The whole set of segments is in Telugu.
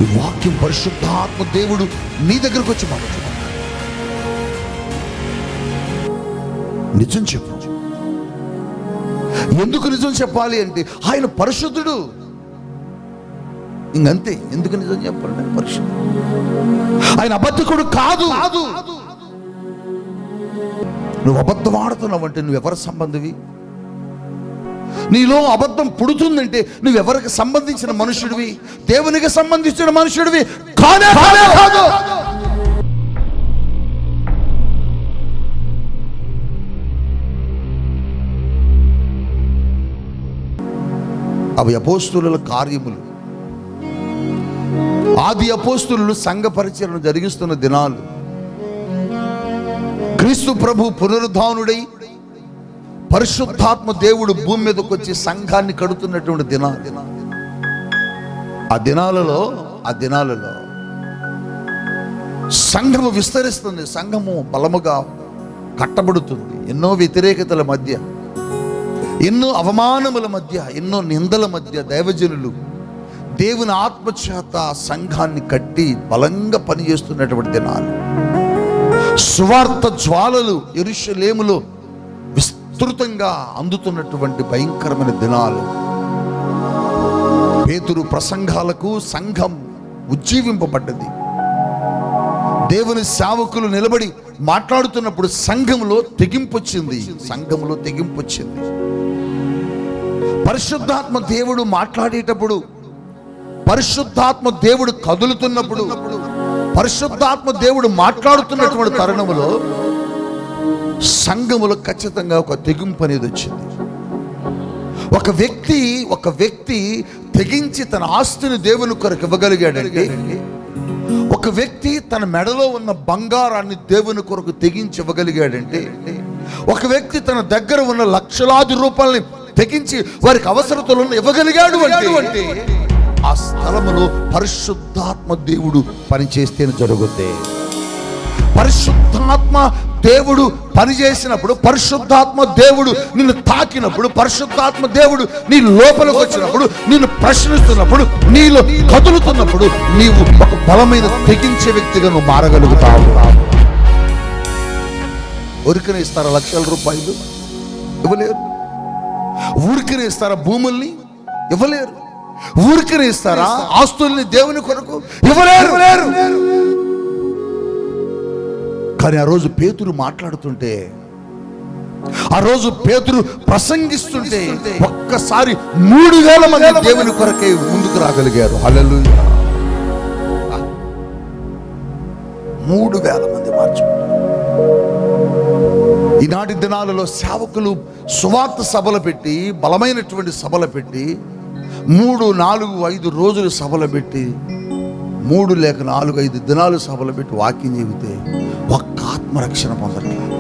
ఈ వాక్యం పరిశుద్ధాత్మ దేవుడు నీ దగ్గరకు వచ్చి మాట్లాడుతున్నాడు. నిజం చెప్పు. ఎందుకు నిజం చెప్పాలి అంటే ఆయన పరిశుద్ధుడు. ఇంకంతే. ఎందుకు నిజం చెప్పాలి? ఆయన పరిశుద్ధుడు. ఆయన అబద్ధకుడు కాదు. నువ్వు అబద్ధం ఆడుతున్నావంటే నువ్వెవరి సంబంధివి? నీలో అబద్ధం పుడుతుందంటే నువ్వెవరికి సంబంధించిన మనుషుడివి? దేవునికి సంబంధించిన మనుషుడివి కానే కాదు. అవి అపోస్తుల కార్యములు. ఆది అపోస్తులు సంఘ పరిచర్యను జరిగిస్తున్న దినాలు. క్రీస్తు ప్రభు పునరుద్ధానుడై పరిశుద్ధాత్మ దేవుడు భూమి మీదకి వచ్చి సంఘాన్ని కడుతున్నటువంటి దినాలు. ఆ దినాలలో సంఘము విస్తరిస్తుంది. సంఘము బలముగా కట్టబడుతుంది. ఎన్నో వ్యతిరేకతల మధ్య, ఎన్నో అవమానముల మధ్య, ఎన్నో నిందల మధ్య దైవజనులు దేవుని ఆత్మచేత సంఘాన్ని కట్టి బలంగా పనిచేస్తున్నటువంటి దినాలు. సువార్త జ్వాలలు యెరూషలేములో విస్తృతంగా అందుతున్నటువంటి భయంకరమైన దినాలు. పేతురు ప్రసంగాలకు సంఘం ఉజ్జీవింపబడ్డది. దేవుని సేవకులు నిలబడి మాట్లాడుతున్నప్పుడు సంఘంలో తెగింపు వచ్చింది. పరిశుద్ధాత్మ దేవుడు మాట్లాడేటప్పుడు, పరిశుద్ధాత్మ దేవుడు కదులుతున్నప్పుడు, పరిశుద్ధాత్మ దేవుడు మాట్లాడుతున్నటువంటి తరుణంలో సంఘములో ఖచ్చితంగా ఒక తెగింపు అనేది వచ్చింది. ఒక వ్యక్తి తెగించి తన ఆస్తిని దేవుని కొరకు ఇవ్వగలిగాడంటే, ఒక వ్యక్తి తన మెడలో ఉన్న బంగారాన్ని దేవుని కొరకు తెగించి ఇవ్వగలిగాడంటే, ఒక వ్యక్తి తన దగ్గర ఉన్న లక్షలాది రూపాయలని తెగించి వారికి అవసరతలను ఇవ్వగలిగాడు అంటే ఆ స్థలములో పరిశుద్ధాత్మ దేవుడు పనిచేస్తేనే జరుగుద్ది. పరిశుద్ధాత్మ దేవుడు పనిచేసినప్పుడు, పరిశుద్ధాత్మ దేవుడు నిన్ను తాకినప్పుడు, పరిశుద్ధాత్మ దేవుడు నీ లోపలికి వచ్చినప్పుడు, నిన్ను ప్రశ్నిస్తున్నప్పుడు, నీలో కదులుతున్నప్పుడు నీవు ఒక బలమైన తెగించే వ్యక్తిగా నువ్వు మారగలుగుతావు. ఊరికనే ఇస్తారా లక్షల రూపాయలు? ఇవ్వలేరు. ఊరికనే ఇస్తారా భూముల్ని? ఇవ్వలేరు. ఊరికనే ఇస్తారా ఆస్తుల్ని దేవుని కొరకు? ఇవ్వలేరు. కానీ ఆ రోజు పేతురు మాట్లాడుతుంటే, ఆ రోజు పేతురు ప్రసంగిస్తుంటే ఒక్కసారి 3000 మంది దేవుని కొరకే ముందుకు రాగలిగారు. హల్లెలూయా. 3000 మంది మార్చుకున్నారు. ఈనాటి దినాలలో సేవకులు సువార్త సభలు పెట్టి, బలమైనటువంటి సభలు పెట్టి, 3, 4, 5 రోజులు సభలు పెట్టి, 3 లేక 4, 5 దినాలు సభలు పెట్టి వాక్యం చెబితే ఒక్క ఆత్మరక్షణ పొందట్లేదు.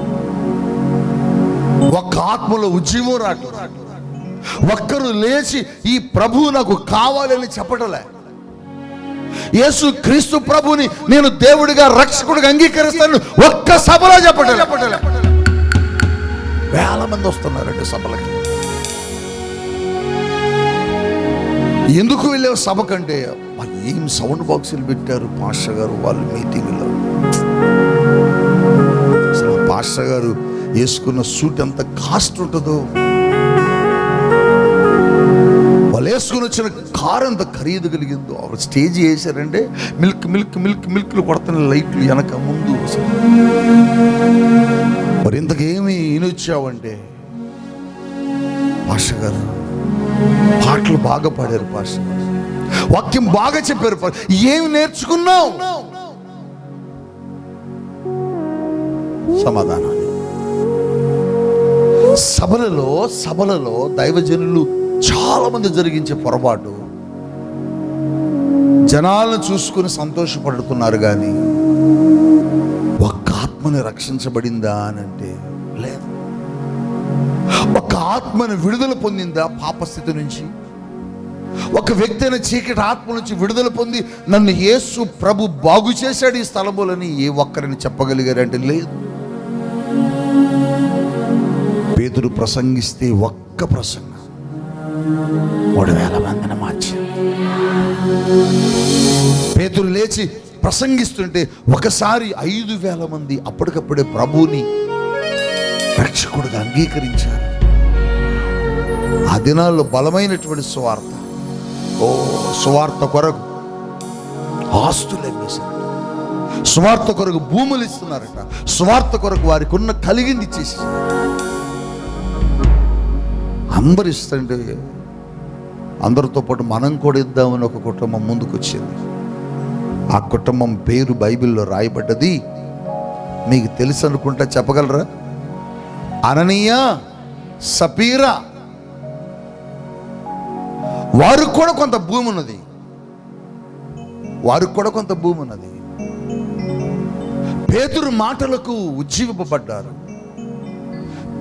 ఒక్క ఆత్మలో ఉజ్జీవం రావట్లేదు. ఒక్కరు లేచి ఈ ప్రభువు నాకు కావాలని చెప్పటలే. యేసు క్రీస్తు ప్రభుని నేను దేవుడిగా రక్షకుడిగా అంగీకరిస్తాను ఒక్క సభలో చెప్పటలే. వేల మంది వస్తున్నారండి సభలకి. ఎందుకు వెళ్ళే సభ కంటే ఏం సౌండ్ బాక్సులు పెట్టారు పాస్టర్ గారు వాళ్ళు మీటింగ్లో. అసలు పాస్టర్ గారు వేసుకున్న సూట్ ఎంత కాస్ట్ ఉంటుందో, వాళ్ళు వేసుకుని వచ్చిన కారు ఎంత ఖరీదు కలిగిందో. స్టేజ్ వేసారంటే మిల్క్లు కొడుతున్న లైట్లు వెనక ముందు. మరి ఇంతకేమి ఈయనొచ్చావంటే, పాస్టర్ గారు పాటలు బాగా పాడారు, పాస్టర్ గారు వాక్యం బాగా చెప్పారు, ఏమి నేర్చుకున్నావు? సమాధానాన్ని సభలలో దైవజనులు చాలా మంది జరిగించే పొరపాటు, జనాలను చూసుకుని సంతోషపడుతున్నారు కానీ ఒక్క ఆత్మని రక్షించబడిందా అని అంటే లేదు. ఒక ఆత్మను విడుదల పొందిందా పాపస్థితి నుంచి? ఒక వ్యక్తి అయిన చీకటి ఆత్మ నుంచి విడుదల పొంది నన్ను యేసు ప్రభు బాగు చేశాడు ఈ స్థలములని ఏ ఒక్కరిని చెప్పగలిగారంటే లేదు. పేతురు ప్రసంగిస్తే ఒక్క ప్రసంగం 3000 మందిని మార్చి పేతురు లేచి ప్రసంగిస్తుంటే ఒకసారి 5,000 మంది అప్పటికప్పుడే ప్రభువుని రక్షకుడుగా అంగీకరించారు. ఆ దినాల్లో బలమైనటువంటి సువార్త. సువార్త కొరకు ఆస్తులు అమ్మేశారట, సువార్త కొరకు భూములు ఇస్తున్నారట, సువార్త కొరకు వారికి ఉన్న కలిగింది ఇచ్చేసి అందరు ఇస్తుంటే అందరితో పాటు మనం కూడా ఇద్దామని ఒక కుటుంబం ముందుకు వచ్చింది. ఆ కుటుంబం పేరు బైబిల్లో రాయబడ్డది. మీకు తెలుసు అనుకుంటా, చెప్పగలరా? అననీయ, సపీరా. వారికి కూడా కొంత భూమి ఉన్నది, వారికి కూడా కొంత భూమి ఉన్నది. పేతురు మాటలకు ఉజ్జీవింపబడ్డారు,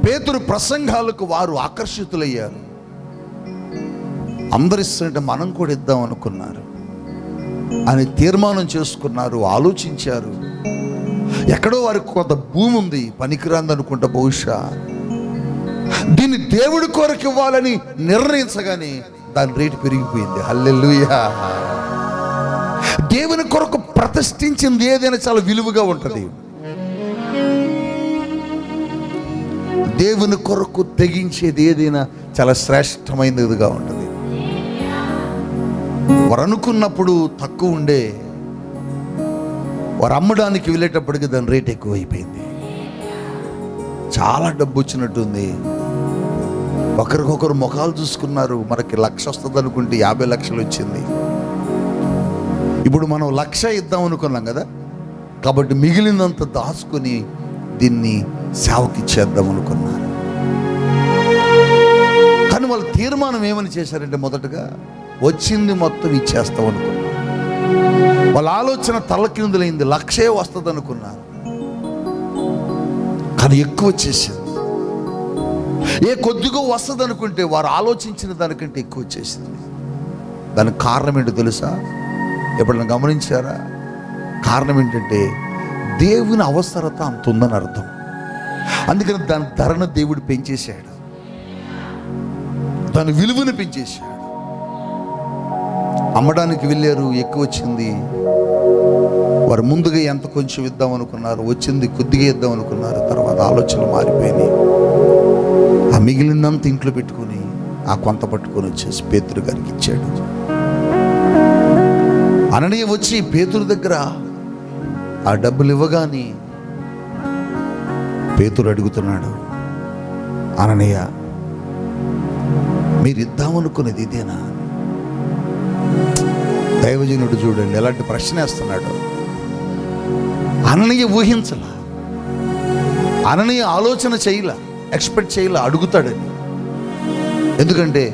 పేతురు ప్రసంగాలకు వారు ఆకర్షితులయ్యారు. అందరిస్తుంటే మనం కూడా ఇద్దాం అనుకున్నారు అని తీర్మానం చేసుకున్నారు, ఆలోచించారు. ఎక్కడో వారికి కొంత భూమి ఉంది, పనికిరాంది అనుకుంటా బహుశా. దీన్ని దేవుడి కొరకు ఇవ్వాలని నిర్ణయించగానే దాని రేటు పెరిగిపోయింది. హల్లెలూయా. దేవుని కొరకు ప్రతిష్ఠించింది ఏదైనా చాలా విలువగా ఉంటుంది. దేవుని కొరకు తెగించేది ఏదైనా చాలా శ్రేష్టమైనదిగా ఉంటుంది. వారు అనుకున్నప్పుడు తక్కువ ఉండే, వారు అమ్మడానికి వెళ్ళేటప్పటికి దాని రేట్ ఎక్కువైపోయింది. చాలా డబ్బు వచ్చినట్టుంది. ఒకరికొకరు ముఖాలు చూసుకున్నారు. మనకి 1,00,000 వస్తుంది అనుకుంటే 50 లక్షలు వచ్చింది. ఇప్పుడు మనం 1,00,000 ఇద్దాం అనుకున్నాం కదా, కాబట్టి మిగిలినంత దాచుకొని దీన్ని సేవకి ఇచ్చేద్దాం అనుకున్నారు. కానీ వాళ్ళ తీర్మానం ఏమని చేశారంటే, మొదటగా వచ్చింది మొత్తం ఇచ్చేస్తాం అనుకున్నారు. వాళ్ళ ఆలోచన తలకిందులైంది. 1,00,000 వస్తుంది అనుకున్నారు, కానీ ఎక్కువ వచ్చేసింది. కొద్దిగా వస్తుంది అనుకుంటే వారు ఆలోచించిన దానికంటే ఎక్కువ వచ్చేసింది. దానికి కారణం ఏంటో తెలుసా? ఎప్పుడైనా గమనించారా? కారణం ఏంటంటే దేవుని అవసరత అంత ఉందని అర్థం. అందుకని దాని ధరను దేవుడు పెంచేశాడు, దాని విలువను పెంచేశాడు. అమ్మడానికి వెళ్ళారు, ఎక్కువ వచ్చింది. వారు ముందుగా ఎంత కొంచెం ఇద్దాం అనుకున్నారు, వచ్చింది కొద్దిగా ఇద్దాం అనుకున్నారు. తర్వాత ఆలోచనలు మారిపోయినాయి. ఆ మిగిలినంత ఇంట్లో పెట్టుకుని ఆ కొంత పట్టుకొని వచ్చేసి పేతురు గారికి ఇచ్చాడు. అననీయ వచ్చి పేతురు దగ్గర ఆ డబ్బులు ఇవ్వగానే పేతురు అడుగుతున్నాడు, అననీయ, మీరు ఇద్దామనుకునేది ఇదేనా? దైవజనుడు చూడండి ఎలాంటి ప్రశ్న వేస్తున్నాడు. అననీయ ఊహించలా, అననీయ ఆలోచన చేయలా, ఎక్స్పెక్ట్ చేయలా, అడుగుతాడని. ఎందుకంటే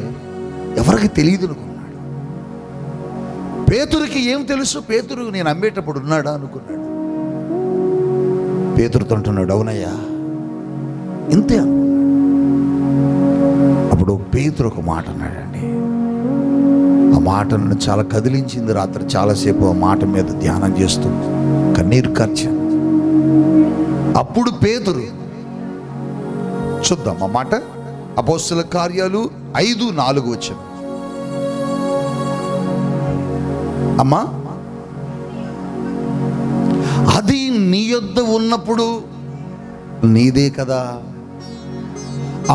ఎవరికి తెలియదు అనుకున్నాడు. పేతురుకి ఏం తెలుసు? పేతురు నేను అమ్మేటప్పుడు ఉన్నాడా అనుకున్నాడు. పేతురుతో అంటున్నాడు, అవునయ్యా ఇంతే అనుకున్నాడు. అప్పుడు పేతురు ఒక మాట అన్నాడండి. ఆ మాట నన్ను చాలా కదిలించింది. రాత్రి చాలాసేపు ఆ మాట మీద ధ్యానం చేస్తూ కన్నీరు కార్చాను. అప్పుడు పేతురు, చూద్దాం ఆ మాట, అపోస్తలుల కార్యాలు 5:4 వచ్చింది. అమ్మా, అది నీ యొద్ద ఉన్నప్పుడు నీదే కదా,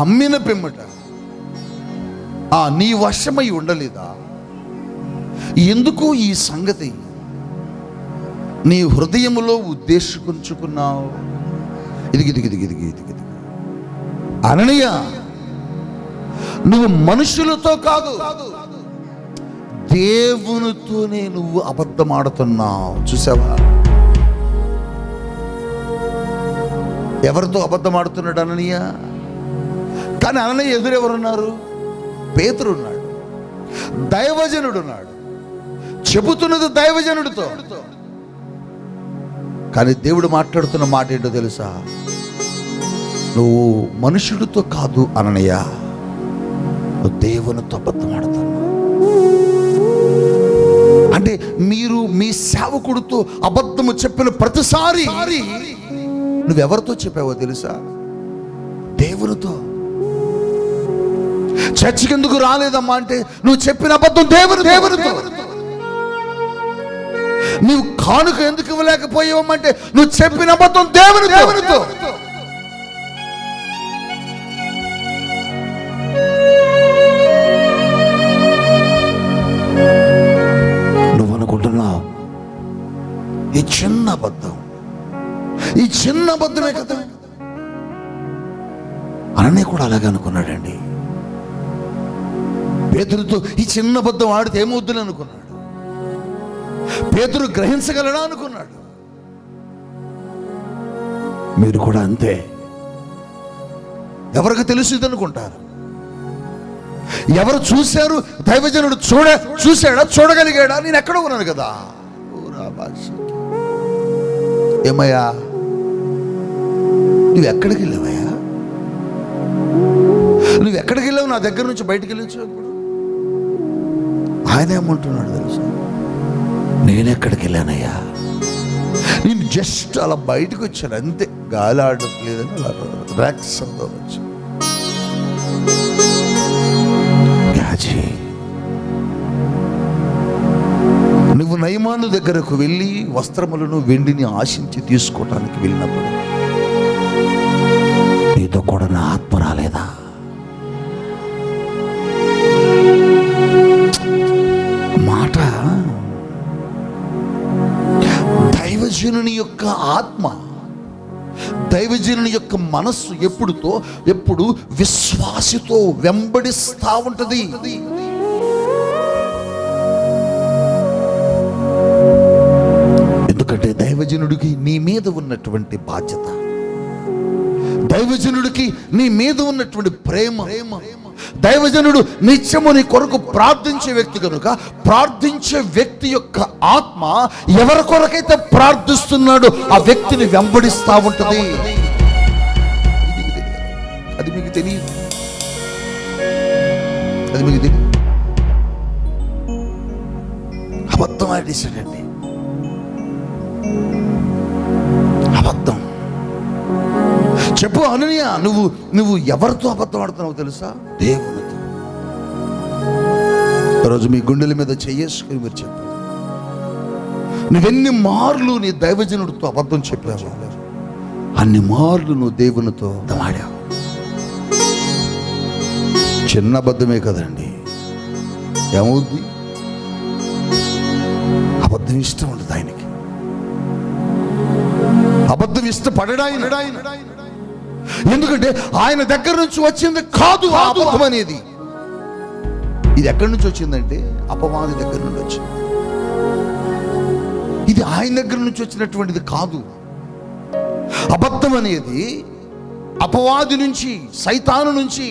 అమ్మిన పిమ్మట నీ వశమై ఉండలేదా? ఎందుకు ఈ సంగతి నీ హృదయములో ఉద్దేశించుకున్నావు? ఇది అననీయ, నువ్వు మనుషులతో కాదు దేవునితోనే నువ్వు అబద్ధం ఆడుతున్నావు. చూసావా? ఎవరితో అబద్ధం ఆడుతున్నాడు అననీయ? కానీ అననీయ ఎదురెవరున్నారు? పేతురు ఉన్నాడు, దైవజనుడు ఉన్నాడు. చెబుతున్నది దైవజనుడితో. కానీ దేవుడు మాట్లాడుతున్న మాట ఏంటో తెలుసా? నువ్వు మనుషుడితో కాదు అననీయ, నువ్వు దేవునితో అబద్ధం ఆడుతున్నావు. అంటే మీరు మీ సేవకుడితో అబద్ధము చెప్పిన ప్రతిసారి నువ్వెవరితో చెప్పావో తెలుసా? దేవునితో. చర్చికి ఎందుకు రాలేదమ్మా అంటే నువ్వు చెప్పిన అబద్ధం దేవునితో. నీవు కానుక ఎందుకు ఇవ్వలేకపోయావంటే నువ్వు చెప్పిన అబద్ధం దేవునితో. నువ్వు అనుకుంటున్నావు ఈ చిన్న అబద్ధం, ఈ చిన్న అబద్ధమే కదా. అననే కూడా అలాగే అనుకున్నాడండి. పేతురుతో ఈ చిన్న అబద్ధం ఆడితే ఏమవుద్దని అనుకున్నాడు. పేతురు గ్రహించగలడా అనుకున్నాడు. మీరు కూడా అంతే. ఎవరికి తెలుసు ఇది అనుకుంటారు. ఎవరు చూశారు? దైవజనుడు చూశాడా? చూడగలిగాడా? నేను ఎక్కడ ఉన్నాను కదా. ఏమయ్యా నువ్వు ఎక్కడికి వెళ్ళావయ్యా? నువ్వు ఎక్కడికి వెళ్ళావు? నా దగ్గర నుంచి బయటికి వెళ్ళొచ్చు. ఇప్పుడు ఆయన ఏమంటున్నాడు తెలుసా? నేను ఎక్కడికి వెళ్ళానయ్యా? నేను జస్ట్ అలా బయటకు వచ్చాను అంతే. గాలి ఆడట్లేదని అలా రిలాక్స్ అవుతాను వచ్చి. నువ్వు నయమాను దగ్గరకు వెళ్ళి వస్త్రములను వెండిని ఆశించి తీసుకోవటానికి వెళ్ళినప్పుడు నీతో కూడా నా ఆత్మ రాలేదా? మాట దైవజనుని యొక్క ఆత్మ, దైవజనుని యొక్క మనస్సు ఎప్పుడు విశ్వాసితో వెంబడిస్తా ఉంటది. ఎందుకంటే దైవజనుడికి నీ మీద ఉన్నటువంటి బాధ్యత, దైవజనుడికి నీ మీద ఉన్నటువంటి ప్రేమ, దైవజనుడు నిత్యము నీ కొరకు ప్రార్థించే వ్యక్తి కనుక ప్రార్థించే వ్యక్తి యొక్క ఆత్మ ఎవరి కొరకైతే ప్రార్థిస్తున్నాడో ఆ వ్యక్తిని వెంబడిస్తా ఉంటది. అది మీకు తెలియదు. అబద్ధం ఆడేశాడండి. అబద్ధం. చెప్పు అననీయ, నువ్వు ఎవరితో అబద్ధం ఆడుతున్నావు తెలుసా? దేవునితో. ఈరోజు మీ గుండెల మీద చేసుకుని మీరు చెప్పు, నువ్వెన్ని మార్లు నీ దైవజనుడితో అబద్ధం చెప్పావు, అన్ని మార్లు నువ్వు దేవునితో ఆడావు. చిన్న అబద్ధమే కదండి, ఏమవుద్ది? అబద్ధం ఇష్టం ఉండదు ఆయనకి. అబద్ధం ఇష్టపడడా? ఎందుకంటే ఆయన దగ్గర నుంచి వచ్చింది కాదు అబద్ధం అనేది. ఇది ఎక్కడి నుంచి వచ్చిందంటే అపవాది దగ్గర నుండి వచ్చింది. ఇది ఆయన దగ్గర నుంచి వచ్చినటువంటిది కాదు. అబద్ధం అనేది అపవాది నుంచి, సైతాను నుంచి,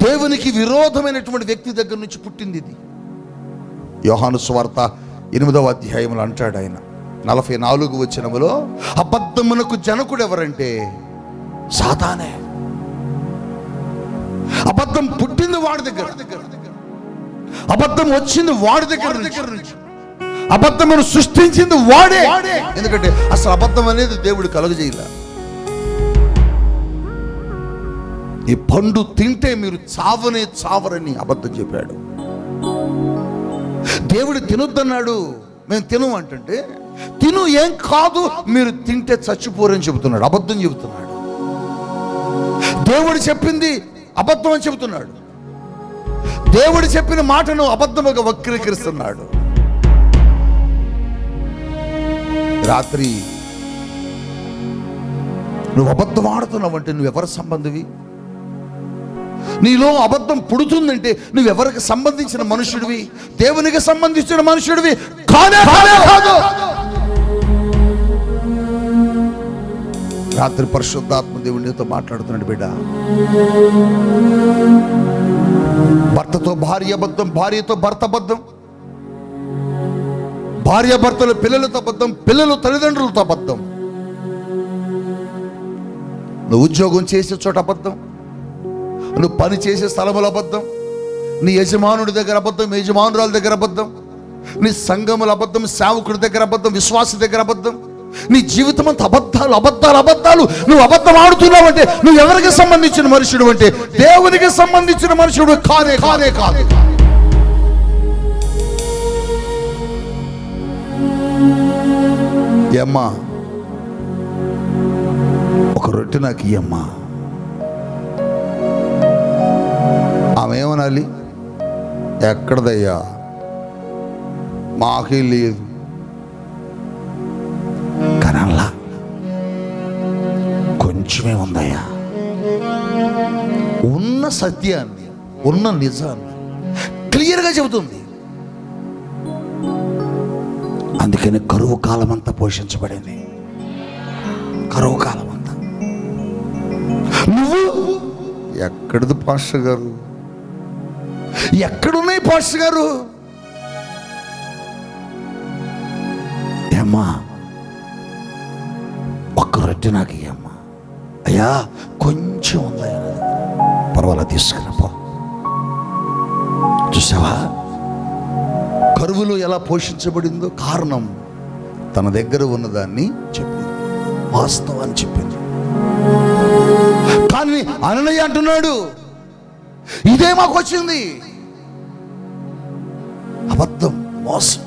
దేవునికి విరోధమైనటువంటి వ్యక్తి దగ్గర నుంచి పుట్టింది. ఇది యోహాను సువార్త 8వ అధ్యాయంలో అంటాడు ఆయన 44వ వచనములో, అబద్ధమునకు జనకుడు ఎవరంటే సాతానే. అబద్ధం పుట్టింది వాడి దగ్గర, అబద్ధం వచ్చింది వాడి దగ్గర నుంచి, అబద్ధమును సృష్టించింది వాడే. ఎందుకంటే అసలు అబద్ధం అనేది దేవుడు కలుగజేయలే. ఈ పండు తింటే మీరు చావరని అబద్ధం చెప్పాడు. దేవుడు తినొద్దన్నాడు, మేము తినము అంటే తిను, ఏం కాదు, మీరు తింటే చచ్చిపోరని చెబుతున్నాడు, అబద్ధం చెబుతున్నాడు. దేవుడు చెప్పింది అబద్ధం అని చెబుతున్నాడు. దేవుడు చెప్పిన మాటను అబద్ధముగా వక్రీకరిస్తున్నాడు. రాత్రి నువ్వు అబద్ధం ఆడుతున్నావు అంటే నువ్వెవరి సంబంధివి? నీలో అబద్ధం పుడుతుందంటే నువ్వెవరికి సంబంధించిన మనుషుడివి? దేవునికి సంబంధించిన మనుషుడివి కాదు. రాత్రి పరిశుద్ధాత్మ దేవుడు నీతో మాట్లాడుతున్నాడు. బిడ్డ, భర్తతో భార్య అబద్ధం, భార్యతో భర్త అబద్ధం, భార్య భర్తలు పిల్లలతో అబద్ధం, పిల్లలు తల్లిదండ్రులతో అబద్ధం, నువ్వు ఉద్యోగం చేసే చోట అబద్ధం, నువ్వు పని చేసే స్థలముల అబద్ధం, నీ యజమానుడి దగ్గర అబద్ధం, యజమానురాల దగ్గర అబద్ధం, నీ సంఘముల అబద్ధం, సేవకుడి దగ్గర అబద్ధం, విశ్వాస దగ్గర అబద్ధం, నీ జీవితం అంతా అబద్ధాలు. నువ్వు అబద్ధం ఆడుతున్నావు అంటే నువ్వు ఎవరికి సంబంధించిన మనుషుడు అంటే దేవునికి సంబంధించిన మనుషుడు కానే కాదు. ఏమ్మా ఒక రొట్టె నాకు ఇయ్యమ్మా. ఆమె ఏమనాలి? ఎక్కడదయ్యా, మాకే లేదు. కనల్లా కొంచెమే ఉందయ్యా. ఉన్న సత్యాన్ని, ఉన్న నిజాన్ని క్లియర్గా చెబుతుంది. అందుకని కరువు కాలం అంతా పోషించబడింది. కరువు కాలం అంతా. నువ్వు ఎక్కడిది పాస్టర్ గారు? ఎక్కడున్నాయి పాస్టర్ గారు? ఏమ్మా ఒక్క రొట్టె నాకు ఇయ్యమ్మా. అయ్యా కొంచెం ఉందయ్యా, పర్వాలా తీసుకురాపో. చూసావా కరువులో ఎలా పోషించబడిందో? కారణం తన దగ్గర ఉన్నదాన్ని చెప్పింది, వాస్తవాన్ని చెప్పింది. కానీ అననయ్య అంటున్నాడు, ఇదే మాకు వచ్చింది. అబద్ధం, మోసం.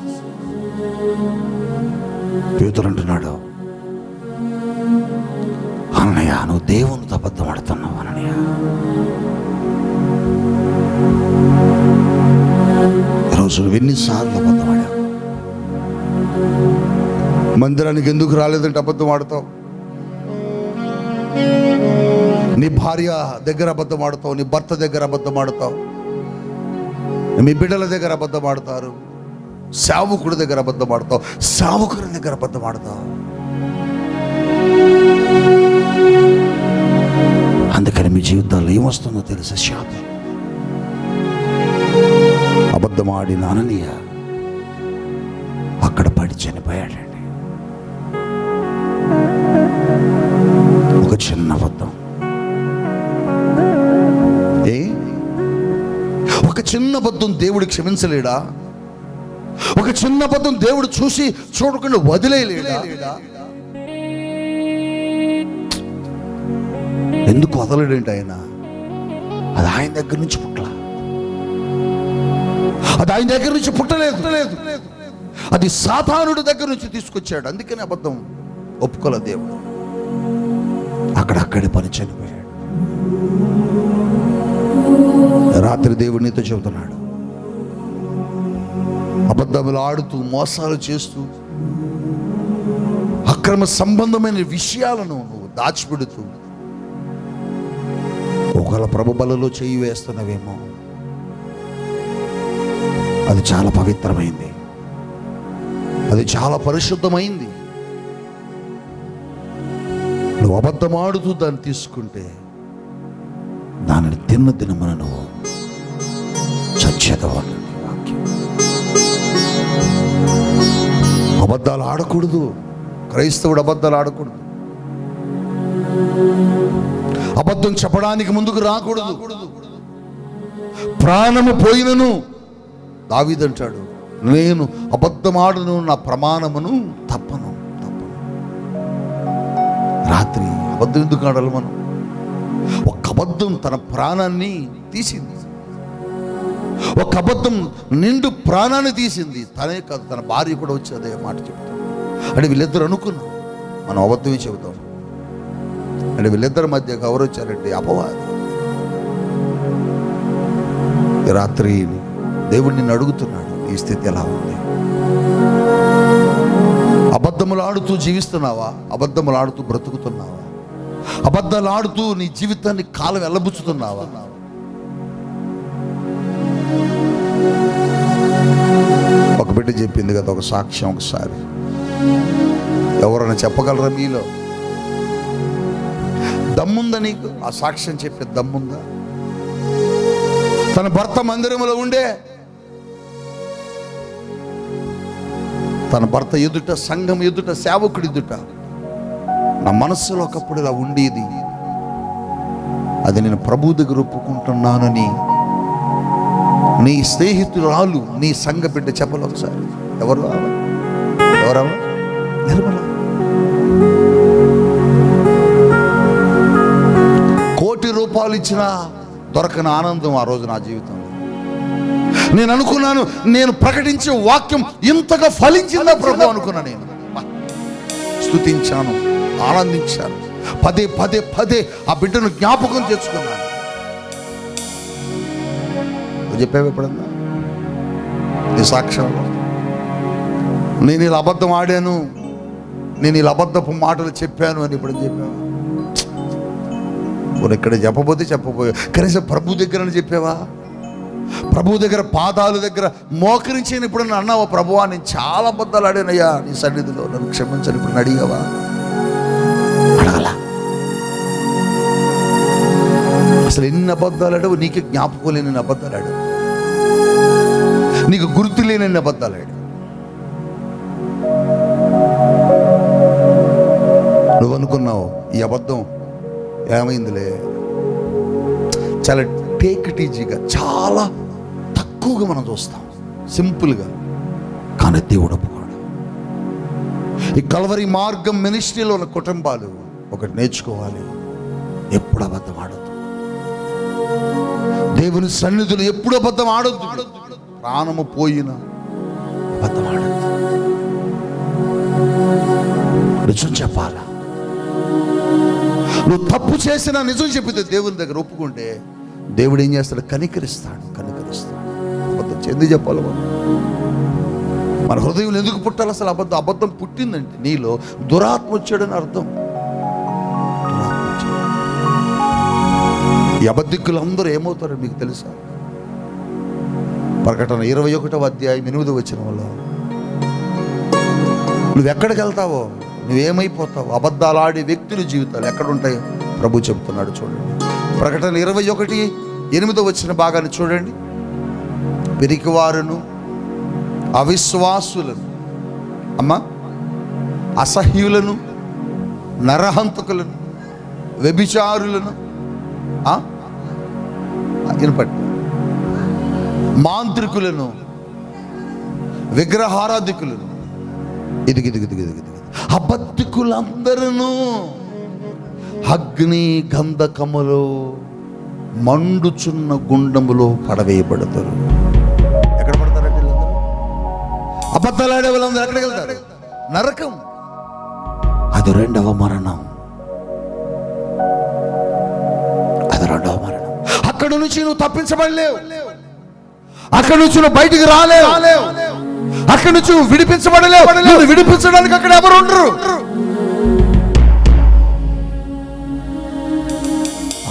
పేతురు అంటున్నాడు, అననయ్య నువ్వు దేవునితో అబద్ధం ఆడుతున్నావు. అననయ్య ఈరోజు నువ్వు ఎన్నిసార్లు అబద్ధం ఆడావు? మందిరానికి ఎందుకు రాలేదంటే అబద్ధం ఆడతావు. నీ భార్య దగ్గర అబద్ధం ఆడతావు, నీ భర్త దగ్గర అబద్ధం ఆడతావు, మీ బిడ్డల దగ్గర అబద్ధం ఆడతారు, సేవకుడి దగ్గర అబద్ధం ఆడతావు, సేవకుడి దగ్గర అబద్ధం ఆడతావు. అందుకని మీ జీవితాల్లో ఏమొస్తుందో తెలుసా? శాపం. అబద్ధం ఆడిన అననీయ అక్కడ పడి చనిపోయాడండి. ఒక చిన్న అబద్ధం. ఒక చిన్న అబద్ధం దేవుడు క్షమించలేడా? ఒక చిన్న అబద్ధం దేవుడు చూసి చూడకుండా వదిలేయలేడా? ఎందుకు వదలడేంటి ఆయన? అది ఆయన దగ్గర నుంచి పుట్టలా, అది ఆయన దగ్గర నుంచి పుట్టలేదు, అది సాతానుడి దగ్గర నుంచి తీసుకొచ్చాడు. అందుకని అబద్ధం ఒప్పుకోలే దేవుడు. అక్కడక్కడే పని చనిపోయాడు. రాత్రి దేవుడు నీతో చెబుతున్నాడు, అబద్ధములు ఆడుతూ, మోసాలు చేస్తూ, అక్రమ సంబంధమైన విషయాలను నువ్వు దాచిపెడుతూ ఒకవేళ ప్రభు బలలో చేయి వేస్తున్నవేమో. అది చాలా పవిత్రమైంది, అది చాలా పరిశుద్ధమైంది. నువ్వు అబద్ధం ఆడుతూ దాన్ని తీసుకుంటే దానిని తిన్న దినమున నువ్వు చచ్చేదవాళ్ళు. వాక్యం. అబద్ధాలు ఆడకూడదు. క్రైస్తవుడు అబద్ధాలు ఆడకూడదు. అబద్ధం చెప్పడానికి ముందుకు రాకూడదు. ప్రాణము పోయినను దావీదంటాడు, నేను అబద్ధమాడును, నా ప్రమాణమును తప్పను. రాత్రి అబద్ధం ఎందుకు ఆడాలి మనం? ఒక అబద్ధం తన ప్రాణాన్ని తీసింది. ఒక అబద్ధం నిండు ప్రాణాన్ని తీసింది. తనే కాదు, తన భార్య కూడా వచ్చి అదే మాట చెప్తాం. అంటే వీళ్ళిద్దరు అనుకున్నాం మనం అబద్ధమే చెబుతాం. అంటే వీళ్ళిద్దరి మధ్య ఎవరు వచ్చారంటే అపవాది. రాత్రి దేవుడు నిన్ను అడుగుతున్నాడు, ఈ స్థితి ఎలా ఉంది? అబద్ధములు ఆడుతూ జీవిస్తున్నావా? అబద్ధములు ఆడుతూ బ్రతుకుతున్నావా? అబద్ధాలు ఆడుతూ నీ జీవితాన్ని కాలం వెళ్ళబుచ్చుతున్నావా? ఒక బిడ్డ చెప్పింది కదా ఒక సాక్ష్యం. ఒకసారి ఎవరైనా చెప్పగలరా మీలో? దమ్ముందా నీకు? ఆ సాక్ష్యం చెప్పే దమ్ముందా? తన భర్త మందిరంలో ఉండే, తన భర్త ఎదుట, సంఘం ఎదుట, సేవకుడి ఎదుట, నా మనస్సులో ఒకప్పుడు ఇలా ఉండేది, అది నేను ప్రభు దగ్గర ఒప్పుకుంటున్నానని నీ స్నేహితురాలు, నీ సంఘ బిడ్డ చెప్పాలి ఒకసారి. ఎవరవా? నిర్మల. ₹1,00,00,000 ఇచ్చినా దొరకని ఆనందం ఆ రోజు నా జీవితంలో. నేను అనుకున్నాను, నేను ప్రకటించే వాక్యం ఇంతగా ఫలించిందా ప్రభు అనుకున్నా. నేను స్తుతించాను, ఆనందించాను. పదే పదే పదే ఆ బిడ్డను జ్ఞాపకం తెచ్చుకున్నాను. చెప్పావు ఎప్పుడన్నా నీ సాక్ష్యంలో, నేను ఇలా అబద్ధం ఆడాను, నేను ఇలా అబద్ధపు మాటలు చెప్పాను అని ఇప్పుడు చెప్పావా? ఇక్కడ చెప్పబోతే కనీసం ప్రభు దగ్గర చెప్పావా? ప్రభు దగ్గర పాదాల దగ్గర మోకరించి ఇప్పుడు నన్ను అన్నావా, ప్రభువా నేను చాలా అబద్ధాలు ఆడానయ్యా నీ సన్నిధిలో, నన్ను క్షమించని ఇప్పుడు అడిగావా? అడగలా. అసలు ఎన్ని అబద్ధాలు ఆడావు? నీకే జ్ఞాపకం లేని అబద్ధాలు ఆడావు, నీకు గుర్తు లేని అబద్ధాలు ఆడావు. నువ్వు అనుకున్నావు ఈ అబద్ధం ఏమైందిలే, చాలా టేక్ ఇట్ ఈజీగా, చాలా తక్కువగా మనం చూస్తాం, సింపుల్గా. కానీ దేవుడు ఒప్పుకోడు. ఈ కల్వరి మార్గం మినిస్ట్రీలో ఉన్న కుటుంబాలు ఒకటి నేర్చుకోవాలి, ఎప్పుడు అబద్ధం ఆడద్దు. దేవుని సన్నిధులు ఎప్పుడు అబద్ధం ఆడొద్దు. ప్రాణము పోయినా అబద్ధం ఆడద్దు. నిజం చెప్పాలా. నువ్వు తప్పు చేసినా నిజం చెప్పితే దేవుని దగ్గర ఒప్పుకుంటే దేవుడు ఏం చేస్తాడు? కనికరిస్తాడు. అబద్ధం ఎందుకు చెప్పాలి? మన హృదయం ఎందుకు పుట్టాలి అసలు? అబద్ధం పుట్టిందంటే నీలో దురాత్మ వచ్చాడని అర్థం. ఈ అబద్ధికులు అందరూ ఏమవుతారో మీకు తెలుసా? ప్రకటన 21వ అధ్యాయం 8వ వచనంలో, నువ్వు ఎక్కడికి వెళ్తావో, నువ్వేమైపోతావు? అబద్ధాలు ఆడే వ్యక్తుల జీవితాలు ఎక్కడుంటాయో ప్రభు చెప్తున్నాడు. చూడండి, ప్రకటన 21:8 వచ్చిన భాగాన్ని చూడండి. పిరికివారును, అవిశ్వాసులను, అసహ్యులను, నరహంతకులను, వ్యభిచారులను, మాంత్రికులను, విగ్రహారాధికులను, అబద్ధికులందరూ అగ్ని గంధకములో మండుచున్న గుండములో పడవేయబడతారు. ఎక్కడ పడతారంటే వీళ్ళందరూ? అబద్ధాలు ఆడే వాళ్ళందరూ ఎక్కడికి వెళ్తారు? నరకం. అది రెండవ మరణం. అక్కడి నుంచి నువ్వు తప్పించబడలేవు, అక్కడి నుంచి నువ్వు బయటికి రాలేవు, అక్కడి నుంచి నువ్వు విడిపించబడలేవు. నువ్వు విడిపించడానికి అక్కడ ఎవరు ఉండరు.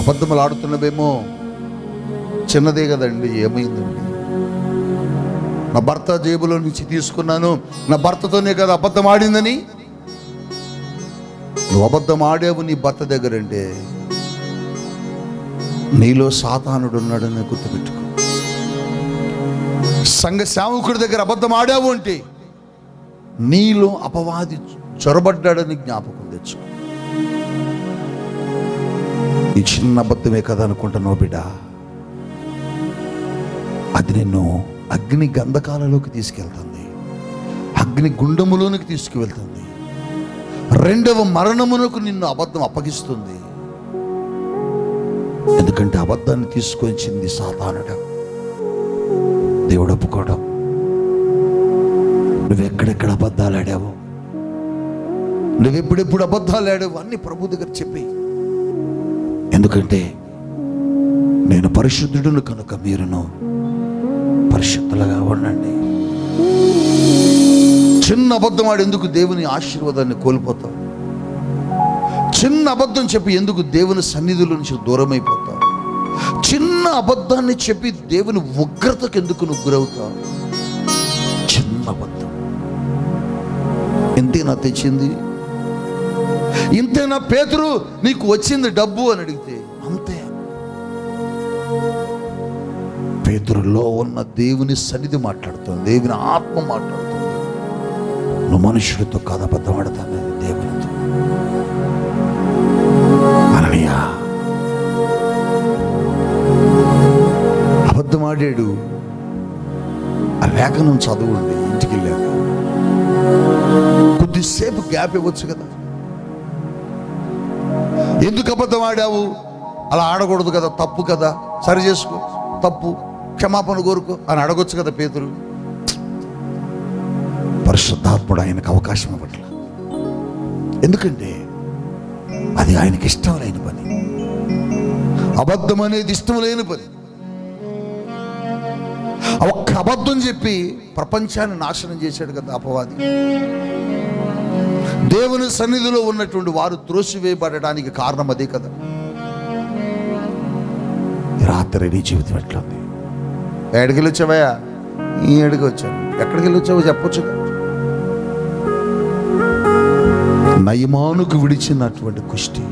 అబద్ధములు ఆడుతున్నవేమో, చిన్నదే కదండి, ఏమైందండి? నా భర్త జేబులో నుంచి తీసుకున్నాను, నా భర్తతోనే కదా అబద్ధం ఆడిందని. నువ్వు అబద్ధం ఆడావు నీ భర్త దగ్గర అంటే నీలో సాతానుడు ఉన్నాడని గుర్తుపెట్టుకో. సంఘ సేవకుడి దగ్గర అబద్ధం ఆడావు అంటే నీలో అపవాది చొరబడ్డాడని జ్ఞాపకం తెచ్చుకో. ఈ చిన్న అబద్ధమే కదా అనుకుంటున్నావు బిడ్డ, అది నిన్ను అగ్ని గంధకాలలోకి తీసుకెళ్తుంది, అగ్ని గుండములోనికి తీసుకువెళ్తుంది, రెండవ మరణమునకు నిన్ను అబద్ధం అప్పగిస్తుంది. ఎందుకంటే అబద్ధాన్ని తీసుకొచ్చింది సాతానుడు. దేవుడు ఒప్పుకోవడం. నువ్వెక్కడెక్కడ అబద్ధాలు ఆడావు, నువ్వెప్పుడెప్పుడు అబద్ధాలు ఆడావు అన్ని ప్రభు దగ్గర చెప్పి. ఎందుకంటే నేను పరిశుద్ధుడును కనుక మీరును పరిశుద్ధులుగా ఉండండి. చిన్న అబద్ధం ఆడి ఎందుకు దేవుని ఆశీర్వాదాన్ని కోల్పోతావు? చిన్న అబద్ధం చెప్పి ఎందుకు దేవుని సన్నిధుల నుంచి దూరం అయిపోతావు? చిన్న అబద్ధాన్ని చెప్పి దేవుని ఉగ్రతకు ఎందుకు నువ్వు గురవుతావు? చిన్న అబద్ధం. ఇంతేనా తెచ్చింది? ఇంతేనా పేతురు నీకు వచ్చింది డబ్బు అని అడిగితే అంతే. పేతురులో ఉన్న దేవుని సన్నిధి మాట్లాడుతుంది, దేవుని ఆత్మ మాట్లాడుతుంది. నువ్వు మనుషుడితో కాదు అబద్ధం ఆడతాను, దేవునితో. అననీయా అబద్ధం ఆడాడు. ఆ లేఖనం చదవండి ఇంటికి వెళ్ళాక. కొద్దిసేపు గ్యాప్ ఇవ్వచ్చు కదా. ఎందుకు అబద్ధం ఆడావు? అలా ఆడకూడదు కదా, తప్పు కదా, సరి చేసుకో, తప్పు, క్షమాపణ కోరుకో అని అడగొచ్చు కదా పేతురు. పరిశుద్ధాత్ముడు ఆయనకు అవకాశం ఇవ్వట్ల. ఎందుకంటే అది ఆయనకి ఇష్టం లేని పని. అబద్ధం అనేది ఇష్టం లేని పని. ఒక్క అబద్ధం చెప్పి ప్రపంచాన్ని నాశనం చేశాడు కదా అపవాది. దేవుని సన్నిధిలో ఉన్నటువంటి వారు త్రోసివేయబడడానికి కారణం అదే కదా. రాత్రి నీ జీవితం ఎట్లుంది? ఎక్కడికి వెళ్ళి వచ్చావయ్యా? ఈ ఎడికి వచ్చాను. ఎక్కడికి వెళ్ళి వచ్చావో చెప్పొచ్చు. నయమానుకు విడిచినటువంటి కుష్టి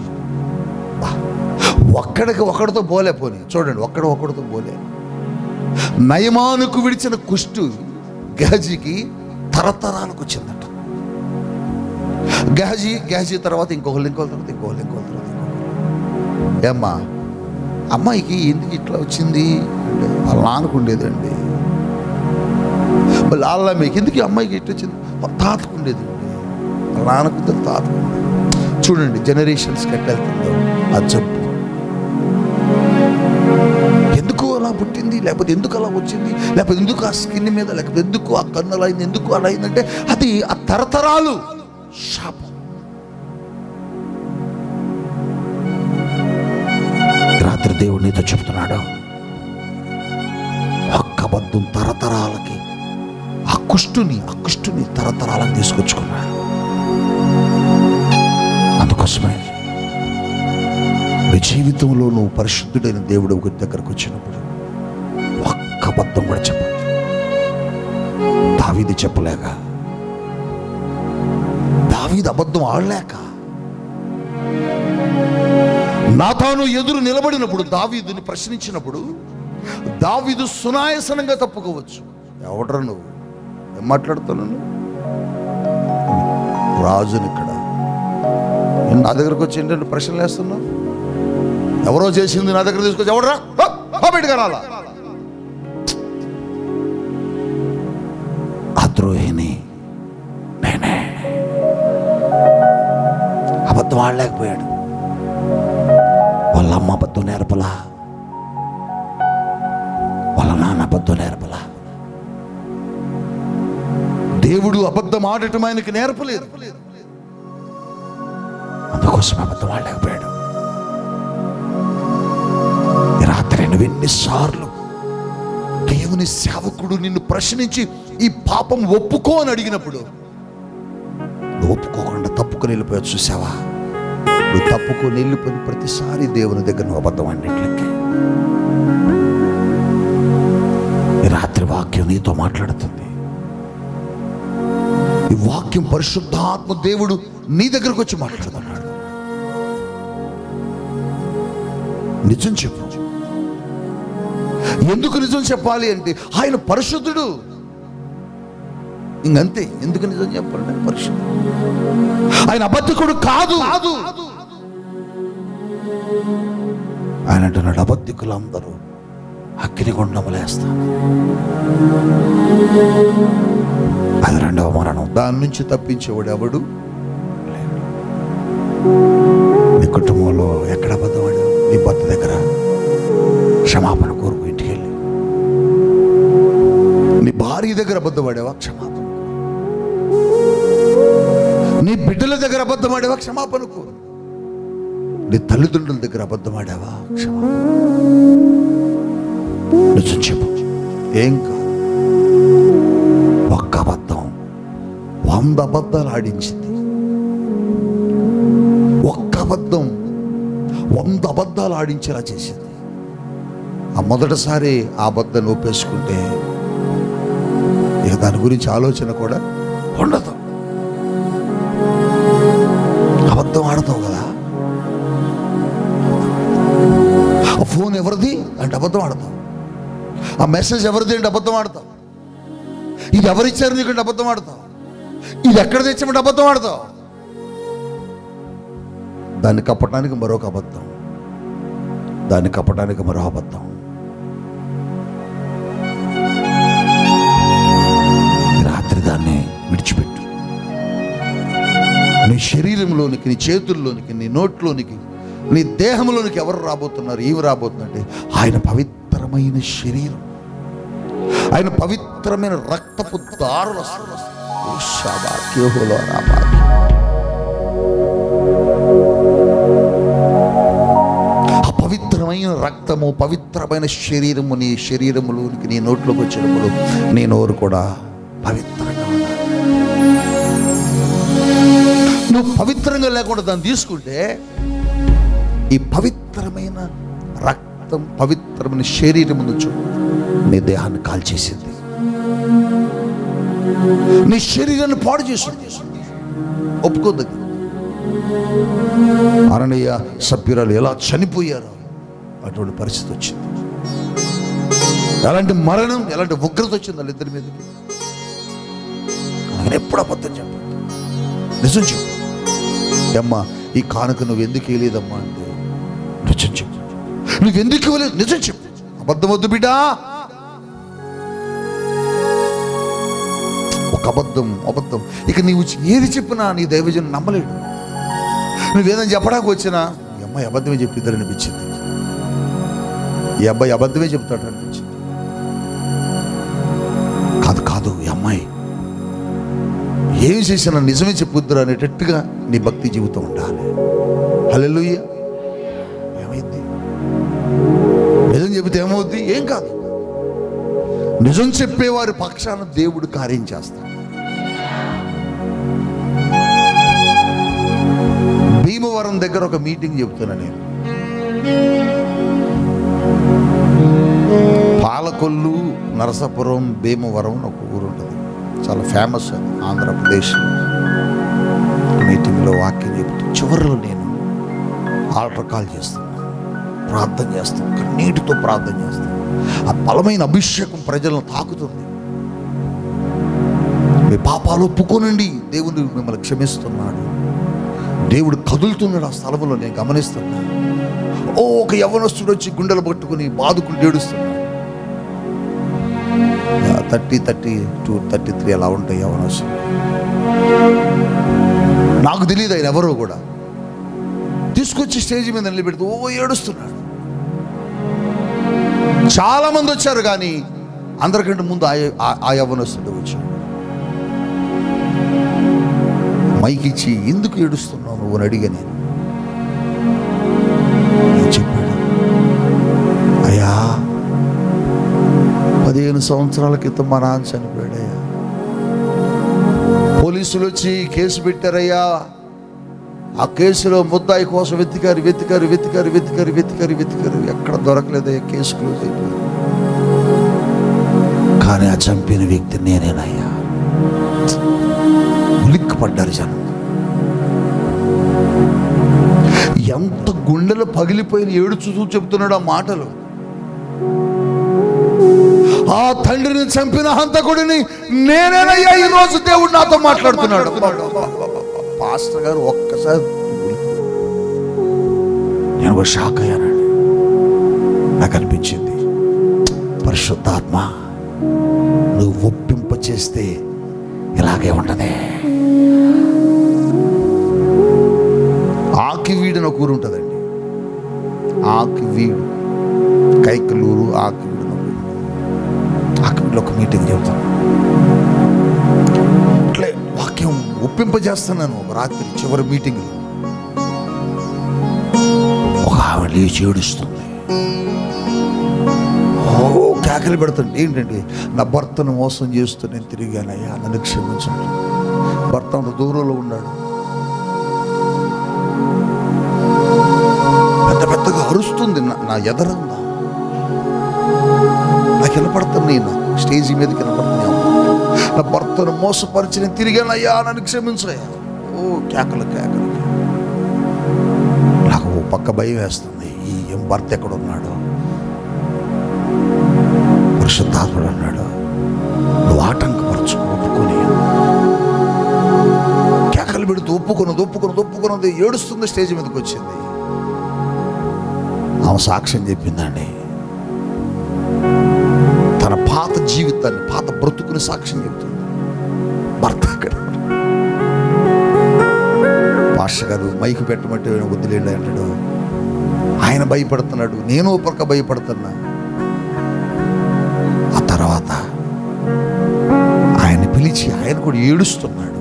ఒకడితో పోలే. పోనీ చూడండి, ఒకడితో పోలే. నయమానుకు విడిచిన కుష్టు గహజీకి తరతరాలకు వచ్చిందట. గహజీ తర్వాత ఇంకొకళ్ళు. ఏమ్మా అమ్మాయికి ఎందుకు ఇట్లా వచ్చింది అంటే వాళ్ళ నాన్నకు ఉండేదండి. మళ్ళీ వాళ్ళ మీకు ఎందుకు ఈ అమ్మాయికి ఇట్లా వచ్చింది? తాతకు ఉండేదండి. వాళ్ళ నాన్నకు తాతకు. చూడండి జనరేషన్స్కి ఎట్లా వెళ్తుందో ఆ జబ్బు. ఎందుకు అలా పుట్టింది, లేకపోతే ఎందుకు అలా వచ్చింది, లేకపోతే ఎందుకు ఆ స్కిన్ మీద, లేకపోతే ఎందుకు ఆ కన్ను అలా అయింది, ఎందుకు అలా అయిందంటే అది ఆ తరతరాలు శాపం. రాత్రి దేవుడు నీతో చెప్తున్నాడు, ఒక్క అబద్ధం తరతరాలకి ఆ కుష్టుని తరతరాలకు తీసుకొచ్చుకున్నాడు. అందుకోసమే నీ జీవితంలో నువ్వు పరిశుద్ధుడైన దేవుడు ఒక దగ్గరకు వచ్చినప్పుడు ఒక్క అబద్ధం కూడా చెప్పదు. దావీదు చెప్పలేక, దావీదు అబద్ధం ఆడలేక, నాతాను ఎదురు నిలబడినప్పుడు దావీదుని ప్రశ్నించినప్పుడు దావీదు సునాయాసనంగా తప్పుకోవచ్చు. ఎవడరా నువ్వు, ఏం మాట్లాడుతున్నాను? రాజుని ఇక్కడ నా దగ్గరకు వచ్చి ఏంటంటే ప్రశ్నలు వేస్తున్నావు. ఎవరో చేసింది నా దగ్గర తీసుకొచ్చి ఎవడరా బయటకు రాలా? అద్రోహిని నేనే. అబద్ధం ఆడలేకపోయాడు. వాళ్ళ అమ్మ అబద్ధం నేర్పలా, వాళ్ళ నాన్న అబద్ధం నేర్పలా. దేవుడు అబద్ధం ఆడటం ఆయనకి నేర్పలేదు. అందుకోసం అబద్ధం ఆడలేకపోయాడు. రాత్రి నువ్వు ఎన్నిసార్లు దేవుని సేవకుడు నిన్ను ప్రశ్నించి ఈ పాపం ఒప్పుకో అని అడిగినప్పుడు నువ్వు ఒప్పుకోకుండా తప్పుకొని వెళ్ళిపోయావు. చూసావా? నువ్వు తప్పుకొని వెళ్ళిపోయిన ప్రతిసారి దేవుని దగ్గర నువ్వు అబద్ధం అన్నిట్లకి. రాత్రి వాక్యం నీతో మాట్లాడుతుంది. ఈ వాక్యం పరిశుద్ధాత్మ దేవుడు నీ దగ్గరకు వచ్చి మాట్లాడుతున్నాడు. నిజం చెప్పు. ఎందుకు నిజం చెప్పాలి అంటే ఆయన పరిశుద్ధుడు. ఇంకంతే. ఎందుకు నిజం చెప్పాలంటే పరిశుద్ధుడు. ఆయన అబద్ధికుడు కాదు. ఆయన అంటున్నాడు, అబద్ధికులందరూ అగ్నిగుండములేస్తాను. అది రెండవ మరణం. దాని నుంచి తప్పించేవాడు ఎవడు లేడు. నీ కుటుంబంలో ఎక్కడ అబద్ధవాడు? నీ భర్త దగ్గర క్షమాపణ కోరుకు. ఇంటికి వెళ్ళి నీ భార్య దగ్గర అబద్ధపడేవా? క్షమాపణ. నీ బిడ్డల దగ్గర అబద్ధమాడేవా? క్షమాపణ కోరు. నీ తల్లిదండ్రుల దగ్గర అబద్ధమాడావా? క్షమాపణ. నిజం చెప్పు. ఏం కాదు. ఒక్క అబద్ధం 100 అబద్ధాలు ఆడించింది. ఒక్క అబద్ధం 100 అబద్ధాలు ఆడించేలా చేసింది. ఆ మొదటిసారి ఆ అబద్ధాన్ని ఒప్పేసుకుంటే ఇక దాని గురించి ఆలోచన కూడా ఉండదు. అబద్ధం ఆడతావు కదా. ఆ ఫోన్ ఎవరిది అంటే అబద్ధం ఆడతావు. ఆ మెసేజ్ ఎవరిది అంటే అబద్ధం ఆడతావు. ఇది ఎవరిచ్చారు నీకంటే అబద్ధం ఆడతావు. ఇది ఎక్కడ తెచ్చామంటే అబద్ధం ఆడతావు. దాన్ని కప్పటానికి మరొక అబద్ధం, దాన్ని కప్పటానికి మరో అబద్ధం. రాత్రి దాన్ని విడిచిపెట్టు. నీ శరీరంలోనికి, నీ చేతుల్లోనికి, నీ నోట్లోనికి, నీ దేహంలోనికి ఎవరు రాబోతున్నారు? ఏమి రాబోతుందంటే ఆయన పవిత్రమైన శరీరం, ఆయన పవిత్రమైన రక్తపు దారులు. రక్తము పవిత్రమైన శరీరము నీ శరీరములోనికి నీ నోట్లోకి వచ్చినప్పుడు నీ నోరు కూడా పవిత్రంగా ఉండాలి. నువ్వు పవిత్రంగా లేకుండా దాన్ని తీసుకుంటే ఈ పవిత్రమైన రక్తం పవిత్రమైన శరీరము నుంచి నీ దేహాన్ని కాల్చేసింది, నీ శరీరాన్ని పాడు చేసింది. ఒప్పుకోదగ్గ అరణ్య సభ్యురాలు ఎలా చనిపోయారో అటువంటి పరిస్థితి వచ్చింది. ఎలాంటి మరణం, ఎలాంటి ఉగ్రత వచ్చింది వాళ్ళిద్దరి మీదకి. ఆయన ఎప్పుడు అబద్ధం చెప్పాడు, నిజం చెప్పు. అమ్మా ఈ కానుక నువ్వు ఎందుకు వేయలేదమ్మా అంటే నిజం చెప్పు. నువ్వు ఎందుకు ఇవ్వలేదు, నిజం చెప్పు. అబద్ధం వద్దు బిడ్డా. ఒక అబద్ధం అబద్ధం. ఇక నీవు ఏది చెప్పినా నీ దైవజనం నమ్మలేడు. నువ్వేదైనా చెప్పడానికి వచ్చినా ఈ అమ్మాయి అబద్ధమే చెప్పిద్దరు అనిపించింది, ఈ అబ్బాయి అబద్ధమే చెప్తాడు అనిపించింది. కాదు కాదు, ఈ అమ్మాయి ఏమి చేసినా నిజమే చెప్పుద్దురు అనేటట్టుగా నీ భక్తి జీవితం ఉండాలి. హల్లెలూయా. ఏమైంది? నిజం చెబితే ఏమవుద్ది? ఏం కాదు. నిజం చెప్పేవారి పక్షాన దేవుడు కార్యం చేస్తాడు. భీమవరం దగ్గర ఒక మీటింగ్ చెప్తున్నా నేను. పాలకొల్లు, నరసాపురం, భీమవరం ఒక ఊరు ఉంటుంది, చాలా ఫేమస్ అది ఆంధ్రప్రదేశ్లో. మీటింగ్లో వాక్యం చెప్తూ చివరిలో నేను ఆల్టర్ కాల్ చేస్తాను, ప్రార్థన చేస్తాను, కన్నీటితో ప్రార్థన చేస్తాను. ఆ బలమైన అభిషేకం ప్రజలను తాకుతుంది. మీ పాపాలు ఒప్పుకోనండి, దేవుడు మిమ్మల్ని క్షమిస్తున్నాడు, దేవుడు కదులుతున్నాడు ఆ స్థలంలో నేను గమనిస్తున్నాను. ఓ ఒక యవ్వనస్తుడు వచ్చి గుండెలు పట్టుకుని బాదుకుంటూ ఏడుస్తున్నాడు. 30, 32, 33 అలా ఉంటాయి యవ్వనస్తుడు. నాకు తెలియదు ఆయన ఎవరో కూడా. తీసుకొచ్చి స్టేజ్ మీద నిలబెడుతూ ఓ ఏడుస్తున్నాడు. చాలా మంది వచ్చారు కానీ అందరికంటే ముందు ఆ యవ్వనస్తుడు వచ్చాడు. మైక్ ఇచ్చి ఎందుకు ఏడుస్తున్నావు నువ్వు అని అడిగా నేను. చెప్పాడు, అయ్యా 15 సంవత్సరాల క్రితం మా నాన్న చనిపోయాడయ్యా. పోలీసులు వచ్చి కేసు పెట్టారయ్యా. ఆ కేసులో ముద్దాయి కోసం వెతికారు, ఎక్కడ దొరకలేదయ్యా, కేసు క్లోజ్ అయిపోయింది. కానీ ఆ చంపిన వ్యక్తి నేనేనయ్యా. ఉలిక్కిపడ్డారు జనం. ఎంత గుండెలు పగిలిపోయిన ఏడుచూ చెబుతున్నాడు ఆ మాటలు. ఆ తండ్రిని చంపిన హంతకుడిని నేనేనయ్యా, ఈరోజు దేవుడు నాతో మాట్లాడుతున్నాడు. పాస్టర్ గారు ఒక్కసారి నేను ఒక షాక్ అయ్యానండి. నాకు అనిపించింది, పరిశుద్ధాత్మ నువ్వు ఒప్పింప చేస్తే ఇలాగే ఉంటదే. ఆకివీడు అని ఒక ఊరు ఉంటుందండి, ఆకివీడు, కైకలూరు, ఆకివీడు. ఆకివీడులో ఒక మీటింగ్ చెబుతాను. అట్లే వాక్యం ఒప్పింపజేస్తున్నాను. ఒక రాత్రి చివరి మీటింగ్లో ఒక ఆవిడ లేచి ఏడుస్తుంది. ఓ కేకలు పెడుతుంది. ఏంటంటే, నా భర్తను మోసం చేస్తూ నేను తిరిగానయ్యా, నన్ను క్షమించండి. భర్త అంత దూరంలో ఉన్నాడు. పెద్ద పెద్దగా అరుస్తుంది. నా ఎదరందా నాకు వినపడుతుంది. నేను స్టేజీ మీదకి వినపడుతున్నాను. నా భర్తను మోసపరిచి నేను తిరిగానయ్యా, నన్ను క్షమించయ్యా. ఓ కేకలు. నాకు ఓ పక్క భయం వేస్తుంది. ఈ భర్త ఎక్కడున్నాడు? పరిశుద్ధాత్ముడు అన్నాడు, నువ్వు ఆటంకపరచు, ఒప్పుకొని. కేకలు పెడుతూ ఒప్పుకున్నది ఏడుస్తుంది. స్టేజ్ మీదకి వచ్చింది. ఆమె సాక్ష్యం చెప్పిందండి. తన పాత జీవితాన్ని, పాత బ్రతుకుని సాక్ష్యం చెప్తుంది. భర్త అక్కడ. పాస్టర్ గారు మైకు పెట్టమంటే వదిలేండి అంటాడు. ఆయన భయపడుతున్నాడు, నేను పక్క భయపడుతున్నా. ఆ తర్వాత ఆయన్ని పిలిచి ఆయన కూడా ఏడుస్తున్నాడు.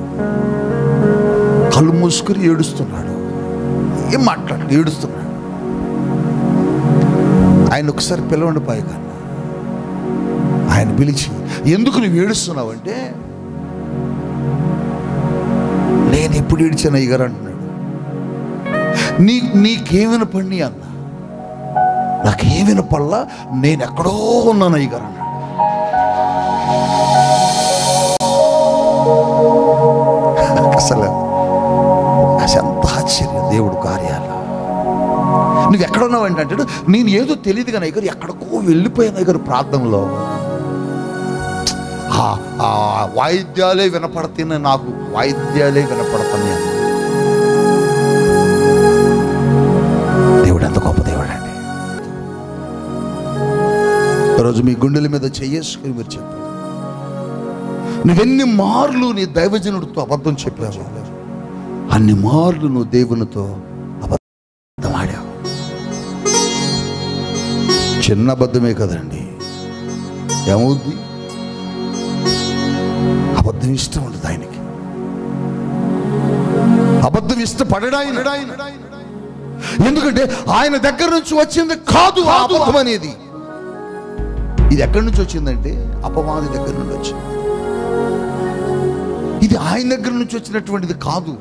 కళ్ళు మూసుకుని ఏడుస్తున్నాడు. ఏం మాట్లాడు, ఏడుస్తున్నాడు. ఆయన ఒకసారి పిలవండి పైగా. ఆయన పిలిచి, ఎందుకు నువ్వు ఏడుస్తున్నావు అంటే, నేను ఎప్పుడు ఏడ్చాను అయ్యగారు అంటున్నాడు. నీకేమైనా పని అన్న, నాకేమైనా పల్లా, నేను ఎక్కడో ఉన్నాను అయ్యగారు అన్నాడు. అసలు ఎంత ఆశ్చర్యం దేవుడు కార్యాలు. నువ్వు ఎక్కడున్నావు అంటే అంటాడు, నేను ఏదో తెలియదు కానీ అయ్యగారు ఎక్కడికో వెళ్ళిపోయాను అయ్యగారు ప్రార్థనలో. వాయిద్యాలే వినపడుతున్నాయి, నాకు వాయిద్యాలే వినపడుతున్నాయి. దేవుడు ఎంత గొప్ప దేవుడు అండి. ఈరోజు మీ గుండెల మీద చెయ్యేసుకుని మీరు చెప్పారు, నువ్వెన్ని మార్లు నీ దైవజనుడితో అబద్ధం చెప్పావు, అన్ని మార్లు నువ్వు దేవునితో అబద్ధం ఆడావు. చిన్న అబద్ధమే కదండి, ఏమవుద్ది? అబద్ధం ఇష్టం ఉండదు ఆయనకి. అబద్ధం ఇష్టపడడాయన. ఎందుకంటే ఆయన దగ్గర నుంచి వచ్చింది కాదు అబద్ధం అనేది. ఇది ఎక్కడి నుంచి వచ్చిందంటే అపవాది దగ్గర నుండి వచ్చింది. ఇది ఆయన దగ్గర నుంచి వచ్చినటువంటిది కాదు.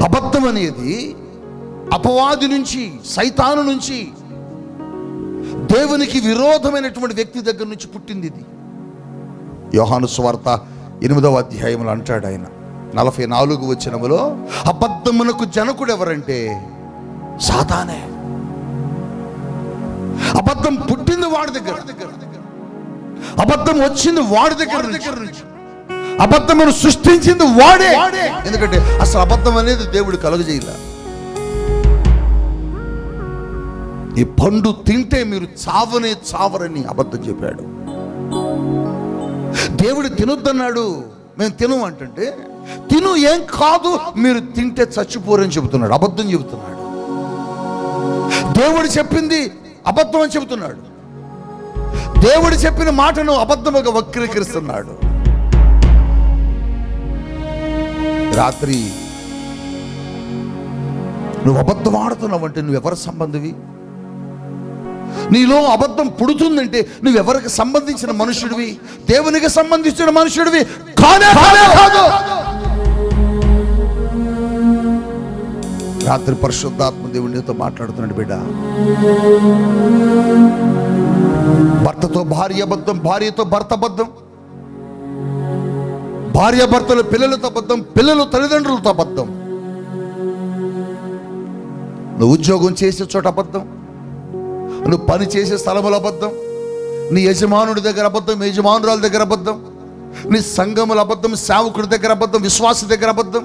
అబద్ధం అనేది అపవాది నుంచి, సైతాను నుంచి, దేవునికి విరోధమైనటువంటి వ్యక్తి దగ్గర నుంచి పుట్టింది ఇది. యోహాను సువార్త 8వ అధ్యాయంలో అంటాడు ఆయన 44వ వచనములో, అబద్ధమునకు జనకుడు ఎవరంటే సాతానే. అబద్ధం పుట్టింది వాడి దగ్గర, అబద్ధం వచ్చింది వాడి దగ్గర నుంచి, అబద్ధమును సృష్టించింది వాడే. ఎందుకంటే అసలు అబద్ధం అనేది దేవుడు కలుగజేయలే. ఈ పండు తింటే మీరు చావనే చావరని అబద్ధం చెప్పాడు. దేవుడు తినొద్దన్నాడు, మేము తినం అంటే తిను, ఏం కాదు, మీరు తింటే చచ్చిపోరని చెబుతున్నాడు, అబద్ధం చెబుతున్నాడు. దేవుడు చెప్పింది అబద్ధం అని చెబుతున్నాడు. దేవుడు చెప్పిన మాటను అబద్ధముగా వక్రీకరిస్తున్నాడు. రాత్రి నువ్వు అబద్ధం ఆడుతున్నావంటే నువ్వెవరి సంబంధివి? నీలో అబద్ధం పుడుతుందంటే నువ్వెవరికి సంబంధించిన మనుషుడివి? దేవునికి సంబంధించిన మనుషుడివి కాదు. రాత్రి పరిశుద్ధాత్మ దేవుడు నీతో మాట్లాడుతున్నాడు. బిడ్డ, భర్తతో భార్య అబద్ధం, భార్యతో భర్త అబద్ధం, భార్య భర్తలు పిల్లలతో అబద్ధం, పిల్లలు తల్లిదండ్రులతో అబద్ధం, నువ్వు ఉద్యోగం చేసే చోట అబద్ధం, నువ్వు పని చేసే స్థలముల అబద్ధం, నీ యజమానుడి దగ్గర అబద్ధం, యజమానురాల దగ్గర అబద్ధం, నీ సంఘముల అబద్ధం, సేవకుడి దగ్గర అబద్ధం, విశ్వాస దగ్గర అబద్ధం,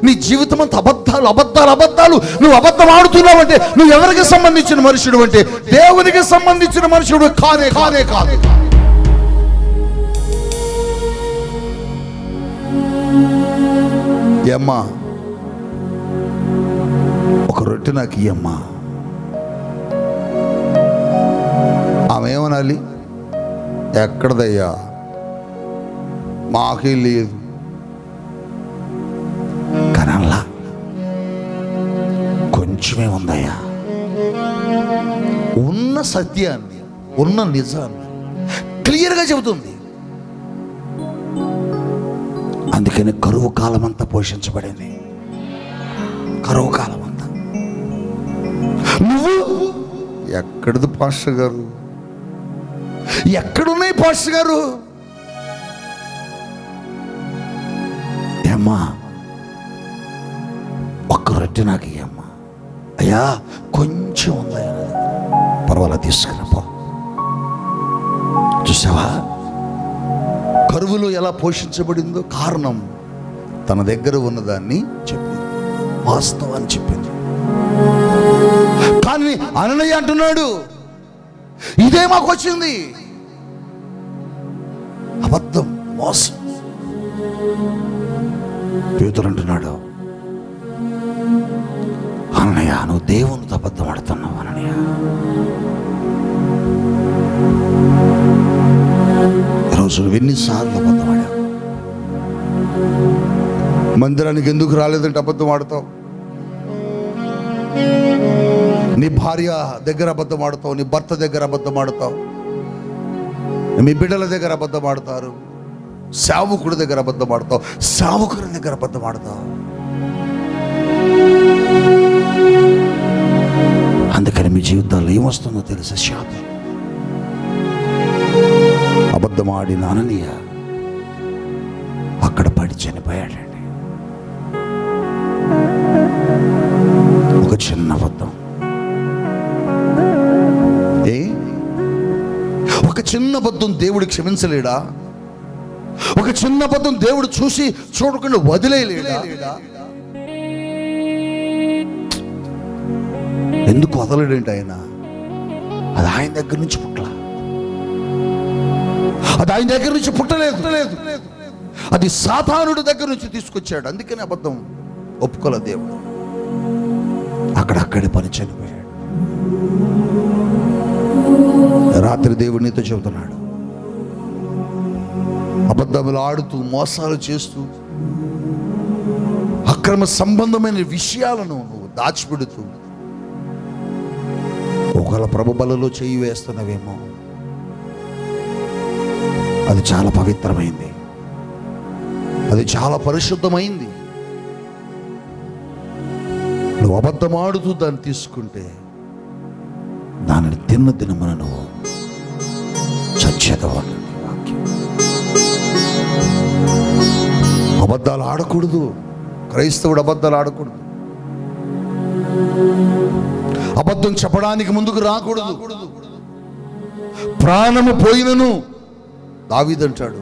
నీ జీవితం అంతా అబద్ధాలు అబద్ధాలు అబద్ధాలు. నువ్వు అబద్ధం ఆడుతున్నావు అంటే నువ్వు ఎవరికి సంబంధించిన మనుషుడు అంటే దేవునికి సంబంధించిన మనుషుడు కానే కాదు. అమ్మా, ఒక రొట్టె నాకు ఇయ్యమ్మా. ఆమె ఏమనాలి? ఎక్కడదయ్యా, మాకే లేదు. కనల్లా కొంచెమే ఉందయ్యా. ఉన్న సత్యాన్ని, ఉన్న నిజాన్ని క్లియర్గా చెబుతుంది. అందుకని కరువు కాలం అంతా పోషించబడింది. కరువు కాలం అంతా. నువ్వు ఎక్కడిది పాస్టర్ గారు? ఎక్కడున్నాయి పాస్టర్ గారు? ఏమ్మా, ఒక్క రొట్టె నాకు ఇయ్యమ్మా. అయ్యా కొంచెం ఉందయ్యా, పర్వాలేదు తీసుకురాపో. చూసావా కరువులో ఎలా పోషించబడిందో? కారణం తన దగ్గర ఉన్నదాన్ని చెప్పింది, వాస్తవాన్ని చెప్పింది. కానీ అననయ్య అంటున్నాడు, ఇదే మాకు వచ్చింది. అబద్ధం, మోసం. పేతురు అంటున్నాడు, అననయ్య నువ్వు దేవునితో అబద్ధం ఆడుతున్నావు. అననయ్య ఈరోజు నువ్వు ఎన్నిసార్లు అబద్ధం ఆడావు? మందిరానికి ఎందుకు రాలేదంటే అబద్ధం ఆడతావు. నీ భార్య దగ్గర అబద్ధం ఆడతావు, నీ భర్త దగ్గర అబద్ధం ఆడతావు, మీ బిడ్డల దగ్గర అబద్ధం ఆడతారు, సేవకుడి దగ్గర అబద్ధం ఆడతావు, సేవకుడి దగ్గర అబద్ధం ఆడతావు. అందుకని మీ జీవితాల్లో ఏమొస్తుందో తెలుసా? శాపం. అబద్ధం ఆడిన అననీయ అక్కడ పడి చనిపోయాడండి. ఒక చిన్న అబద్ధం, ఒక చిన్న అబద్ధం దేవుడు క్షమించలేడా? ఒక చిన్న అబద్ధం దేవుడు చూసి చూడకుండా వదిలేయలేడా? ఎందుకు వదలడేంటి ఆయన? అది ఆయన దగ్గర నుంచి పుట్టలేదు. అది సాతానుడి దగ్గర నుంచి తీసుకొచ్చాడు. అందుకని అబద్ధం ఒప్పుకోలే దేవుడు. అక్కడే పని చనిపోయాడు. రాత్రి దేవుడు నీతో చెబుతున్నాడు, అబద్ధములు ఆడుతూ, మోసాలు చేస్తూ, అక్రమ సంబంధమైన విషయాలను నువ్వు దాచిపెడుతూ ఒకవేళ ప్రభు బలలో చేయి వేస్తున్నవేమో. అది చాలా పవిత్రమైంది, అది చాలా పరిశుద్ధమైంది. నువ్వు అబద్ధం ఆడుతూ దాన్ని తీసుకుంటే దానిని తిన్న దినమున నువ్వు చచ్చేదవాళ్ళు. అబద్ధాలు ఆడకూడదు. క్రైస్తవుడు అబద్ధాలు ఆడకూడదు. అబద్ధం చెప్పడానికి ముందుకు రాకూడదు. ప్రాణము పోయినను దావీదంటాడు,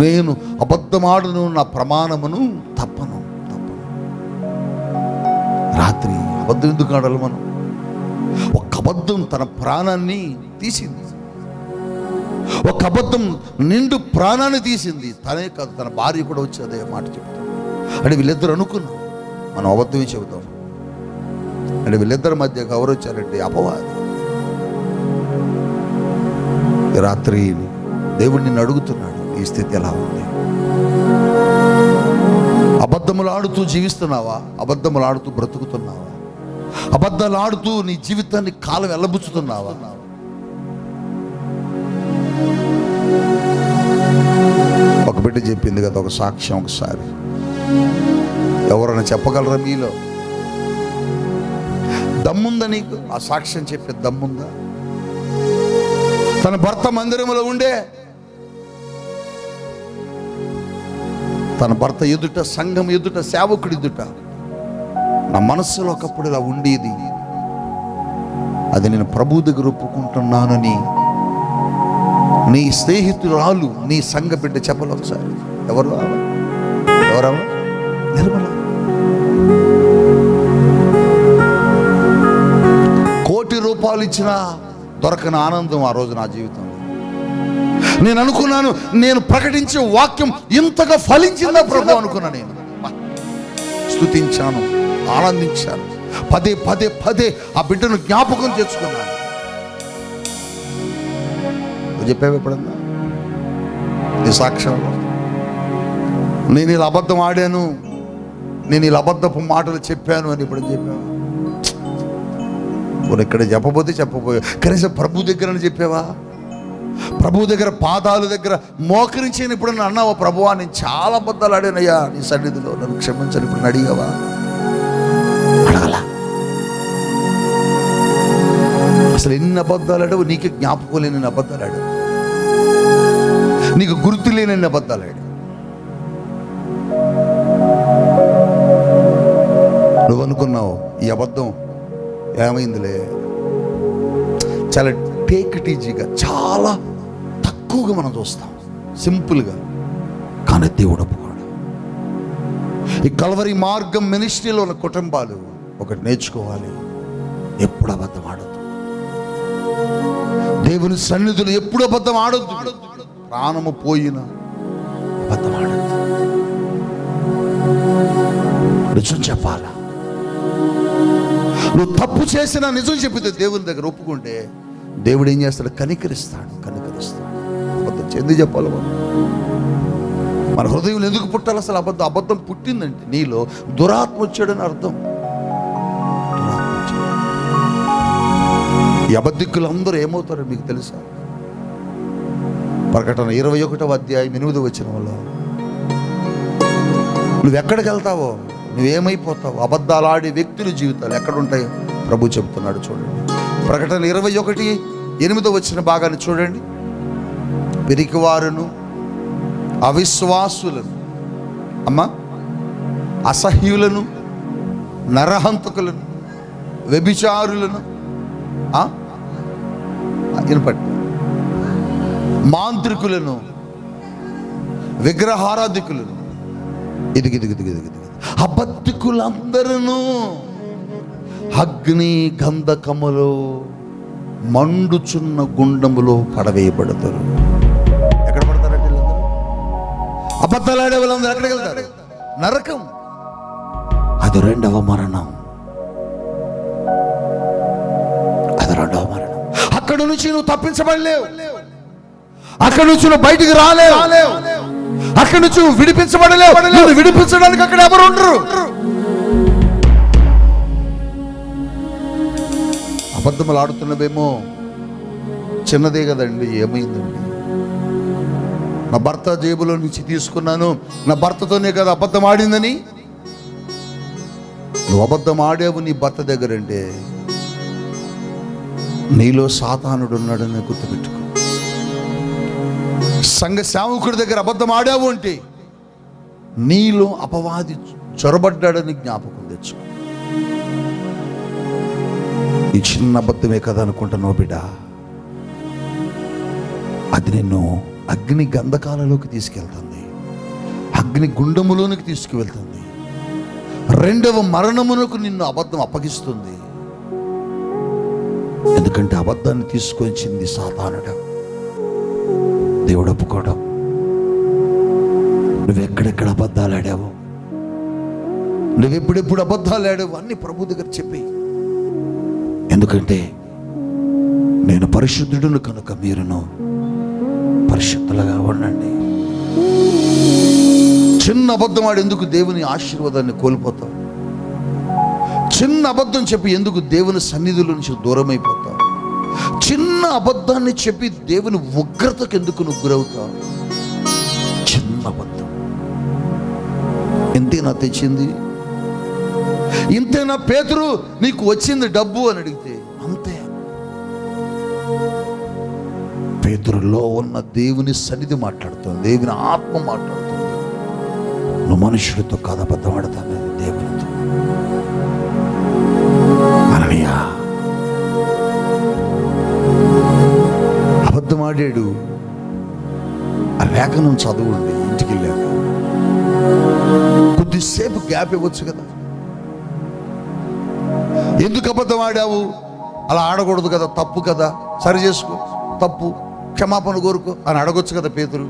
నేను అబద్ధమాడును, నా ప్రమాణమును తప్పను. రాత్రి అబద్ధం ఎందుకు ఆడాలి మనం? ఒక అబద్ధం తన ప్రాణాన్ని తీసింది. ఒక అబద్ధం నిండు ప్రాణాన్ని తీసింది. తనే కాదు, తన భార్య కూడా వచ్చి అదే మాట చెప్తాం. అంటే వీళ్ళిద్దరు అనుకున్నాం మనం అబద్ధమే చెబుతాం. అంటే వీళ్ళిద్దరి మధ్య ఎవరు వచ్చారంటే అపవాది. రాత్రి దేవుడు నిన్ను అడుగుతున్నాడు, ఈ స్థితి ఎలా ఉంది? అబద్ధములు ఆడుతూ జీవిస్తున్నావా? అబద్ధములు ఆడుతూ బ్రతుకుతున్నావా? అబద్ధాలు ఆడుతూ నీ జీవితాన్ని కాలం వెళ్ళబుచ్చుతున్నావా? ఒక బిడ్డ చెప్పింది కదా ఒక సాక్ష్యం. ఒకసారి ఎవరైనా చెప్పగలరా మీలో? దమ్ముందా నీకు? ఆ సాక్ష్యం చెప్పే దమ్ముందా? తన భర్త మందిరంలో ఉండే, తన భర్త ఎదుట, సంఘం ఎదుట, సేవకుడి ఎదుట, నా మనస్సులో ఒకప్పుడు ఇలా ఉండేది, అది నేను ప్రభు దగ్గర ఒప్పుకుంటున్నానని నీ స్నేహితురాలు, నీ సంఘ బిడ్డ చెప్పాలి ఒకసారి. ఎవరవా? నిర్మల. ₹1,00,00,000 ఇచ్చినా దొరకని ఆనందం ఆ రోజు నా జీవితంలో. నేను అనుకున్నాను, నేను ప్రకటించే వాక్యం ఇంతగా ఫలించిందా ప్రభు అనుకున్నా. నేను స్తుతించాను, ఆనందించాను, పదే ఆ బిడ్డను జ్ఞాపకం తెచ్చుకున్నాను. చెప్పావు ఎప్పుడన్నా నీ సాక్ష్యంలో? నేను ఇలా అబద్ధం ఆడాను, నేను ఇలా అబద్ధపు మాటలు చెప్పాను అని ఇప్పుడు చెప్పావా? ఇక్కడ చెప్పబోయే కనీసం ప్రభు దగ్గర చెప్పావా? ప్రభు దగ్గర పాదాల దగ్గర మోకరించాను ఇప్పుడు అన్నావా? ప్రభువా, నేను చాలా అబద్ధాలు ఆడానయ్యా నీ సన్నిధిలో, నన్ను క్షమించని ఇప్పుడు అడిగావా? అడగలా. అసలు ఎన్ని అబద్ధాలు ఆడావు? నీకే జ్ఞాపకం లేని అబద్ధాలు ఆడావు, నీకు గుర్తు లేని అబద్ధాలు ఆడావు. నువ్వు అనుకున్నావు ఈ అబద్ధం ఏమైందిలే, చాలా టేక్ ఇట్ ఈజీగా, చాలా తక్కువగా మనం చూస్తాం, సింపుల్గా. కానీ దేవుడు ఒప్పుకోడు. ఈ కల్వరి మార్గం మినిస్ట్రీలో ఉన్న కుటుంబాలు ఒకటి నేర్చుకోవాలి, ఎప్పుడు అబద్ధం ఆడద్దు. దేవుని సన్నిధులు ఎప్పుడు అబద్ధం ఆడద్దు. ప్రాణము పోయినా అబద్ధం ఆడద్దు. నిజం చెప్పాలా? నువ్వు తప్పు చేసినా నిజం చెప్పితే దేవుని దగ్గర ఒప్పుకుంటే దేవుడు ఏం చేస్తాడు? కనికరిస్తాడు. ఎందుకు చెప్పాలి? మన హృదయం ఎందుకు పుట్టాలి అసలు? అబద్ధం పుట్టిందంటే నీలో దురాత్మ వచ్చాడని అర్థం. ఈ అబద్ధికులందరూ ఏమవుతారో మీకు తెలుసా? ప్రకటన 21వ అధ్యాయం 8వ వచనంలో, నువ్వు ఎక్కడికి వెళ్తావో, నువ్వేమైపోతావు, అబద్ధాలు ఆడే వ్యక్తుల జీవితాలు ఎక్కడుంటాయో ప్రభు చెబుతున్నాడు. చూడండి, ప్రకటన 21:8 వచ్చిన భాగాన్ని చూడండి. పిరికివారును, అవిశ్వాసులను, అసహ్యులను, నరహంతకులను, వ్యభిచారులను, మాంత్రికులను, విగ్రహారాధికులను, అబద్ధికులందరూ అగ్ని గంధకములో మండుచున్న గుండములో పడవేయబడతారు. ఎక్కడ పడతారంటే వీళ్ళందరూ? అబద్ధాలు ఆడే వాళ్ళందరూ ఎక్కడికి వెళ్తారు? నరకం. అది రెండవ మరణం. అక్కడ నుంచి నువ్వు తప్పించబడలేవు, అక్కడ నుంచి నువ్వు బయటికి రాలేవు, అక్కడ నుంచి నువ్వు విడిపించబడలేవు. నువ్వు విడిపించడానికి అక్కడ ఎవరు ఉండరు. అబద్ధములు ఆడుతున్నవేమో, చిన్నదే కదండి, ఏమైందండి? నా భర్త జేబులో నుంచి తీసుకున్నాను, నా భర్తతోనే కదా అబద్ధం ఆడిందని. నువ్వు అబద్ధం ఆడావు నీ భర్త దగ్గర అంటే నీలో సాతానుడు ఉన్నాడని గుర్తుపెట్టుకో. సంఘ సేవకుడి దగ్గర అబద్ధం ఆడావు అంటే నీలో అపవాది చొరబడ్డాడని జ్ఞాపకం తెచ్చుకో. ఈ చిన్న అబద్ధమే కదా అనుకుంటున్నావు బిడ్డ, అది నిన్ను అగ్ని గంధకాలలోకి తీసుకెళ్తుంది, అగ్ని గుండములోనికి తీసుకువెళ్తుంది, రెండవ మరణమునకు నిన్ను అబద్ధం అప్పగిస్తుంది. ఎందుకంటే అబద్ధాన్ని తీసుకొచ్చింది సాతానుడు. దేవుడు ఒప్పుకోవడం. నువ్వెక్కడెక్కడ అబద్ధాలు ఆడావు, నువ్వెప్పుడెప్పుడు అబద్ధాలు ఆడావు అన్ని ప్రభు దగ్గర చెప్పి. ఎందుకంటే నేను పరిశుద్ధుడును కనుక మీరును పరిశుద్ధులుగా ఉండండి. చిన్న అబద్ధం ఆడి ఎందుకు దేవుని ఆశీర్వాదాన్ని కోల్పోతావు? చిన్న అబద్ధం చెప్పి ఎందుకు దేవుని సన్నిధుల నుంచి దూరం అయిపోతావు? చిన్న అబద్ధాన్ని చెప్పి దేవుని ఉగ్రతకు ఎందుకు నువ్వు గురవుతావు? చిన్న అబద్ధం. ఇంతేనా తెచ్చింది? ఇంతేనా పేతురు నీకు వచ్చింది డబ్బు అని అడిగితే? అంతే. పేతురులో ఉన్న దేవుని సన్నిధి మాట్లాడుతుంది, దేవుని ఆత్మ మాట్లాడుతుంది. నువ్వు మనుషుడితో కాదు అబద్ధం ఆడతాను, దేవునితో. అననీయ అబద్ధం ఆడాడు. ఆ లేఖనం చదవండి ఇంటికి వెళ్ళాక. కొద్దిసేపు గ్యాప్ ఇవ్వచ్చు కదా. ఎందుకు అబద్ధం ఆడావు? అలా ఆడకూడదు కదా, తప్పు కదా, సరి చేసుకో, తప్పు, క్షమాపణ కోరుకో అని అడగొచ్చు కదా పేతురు.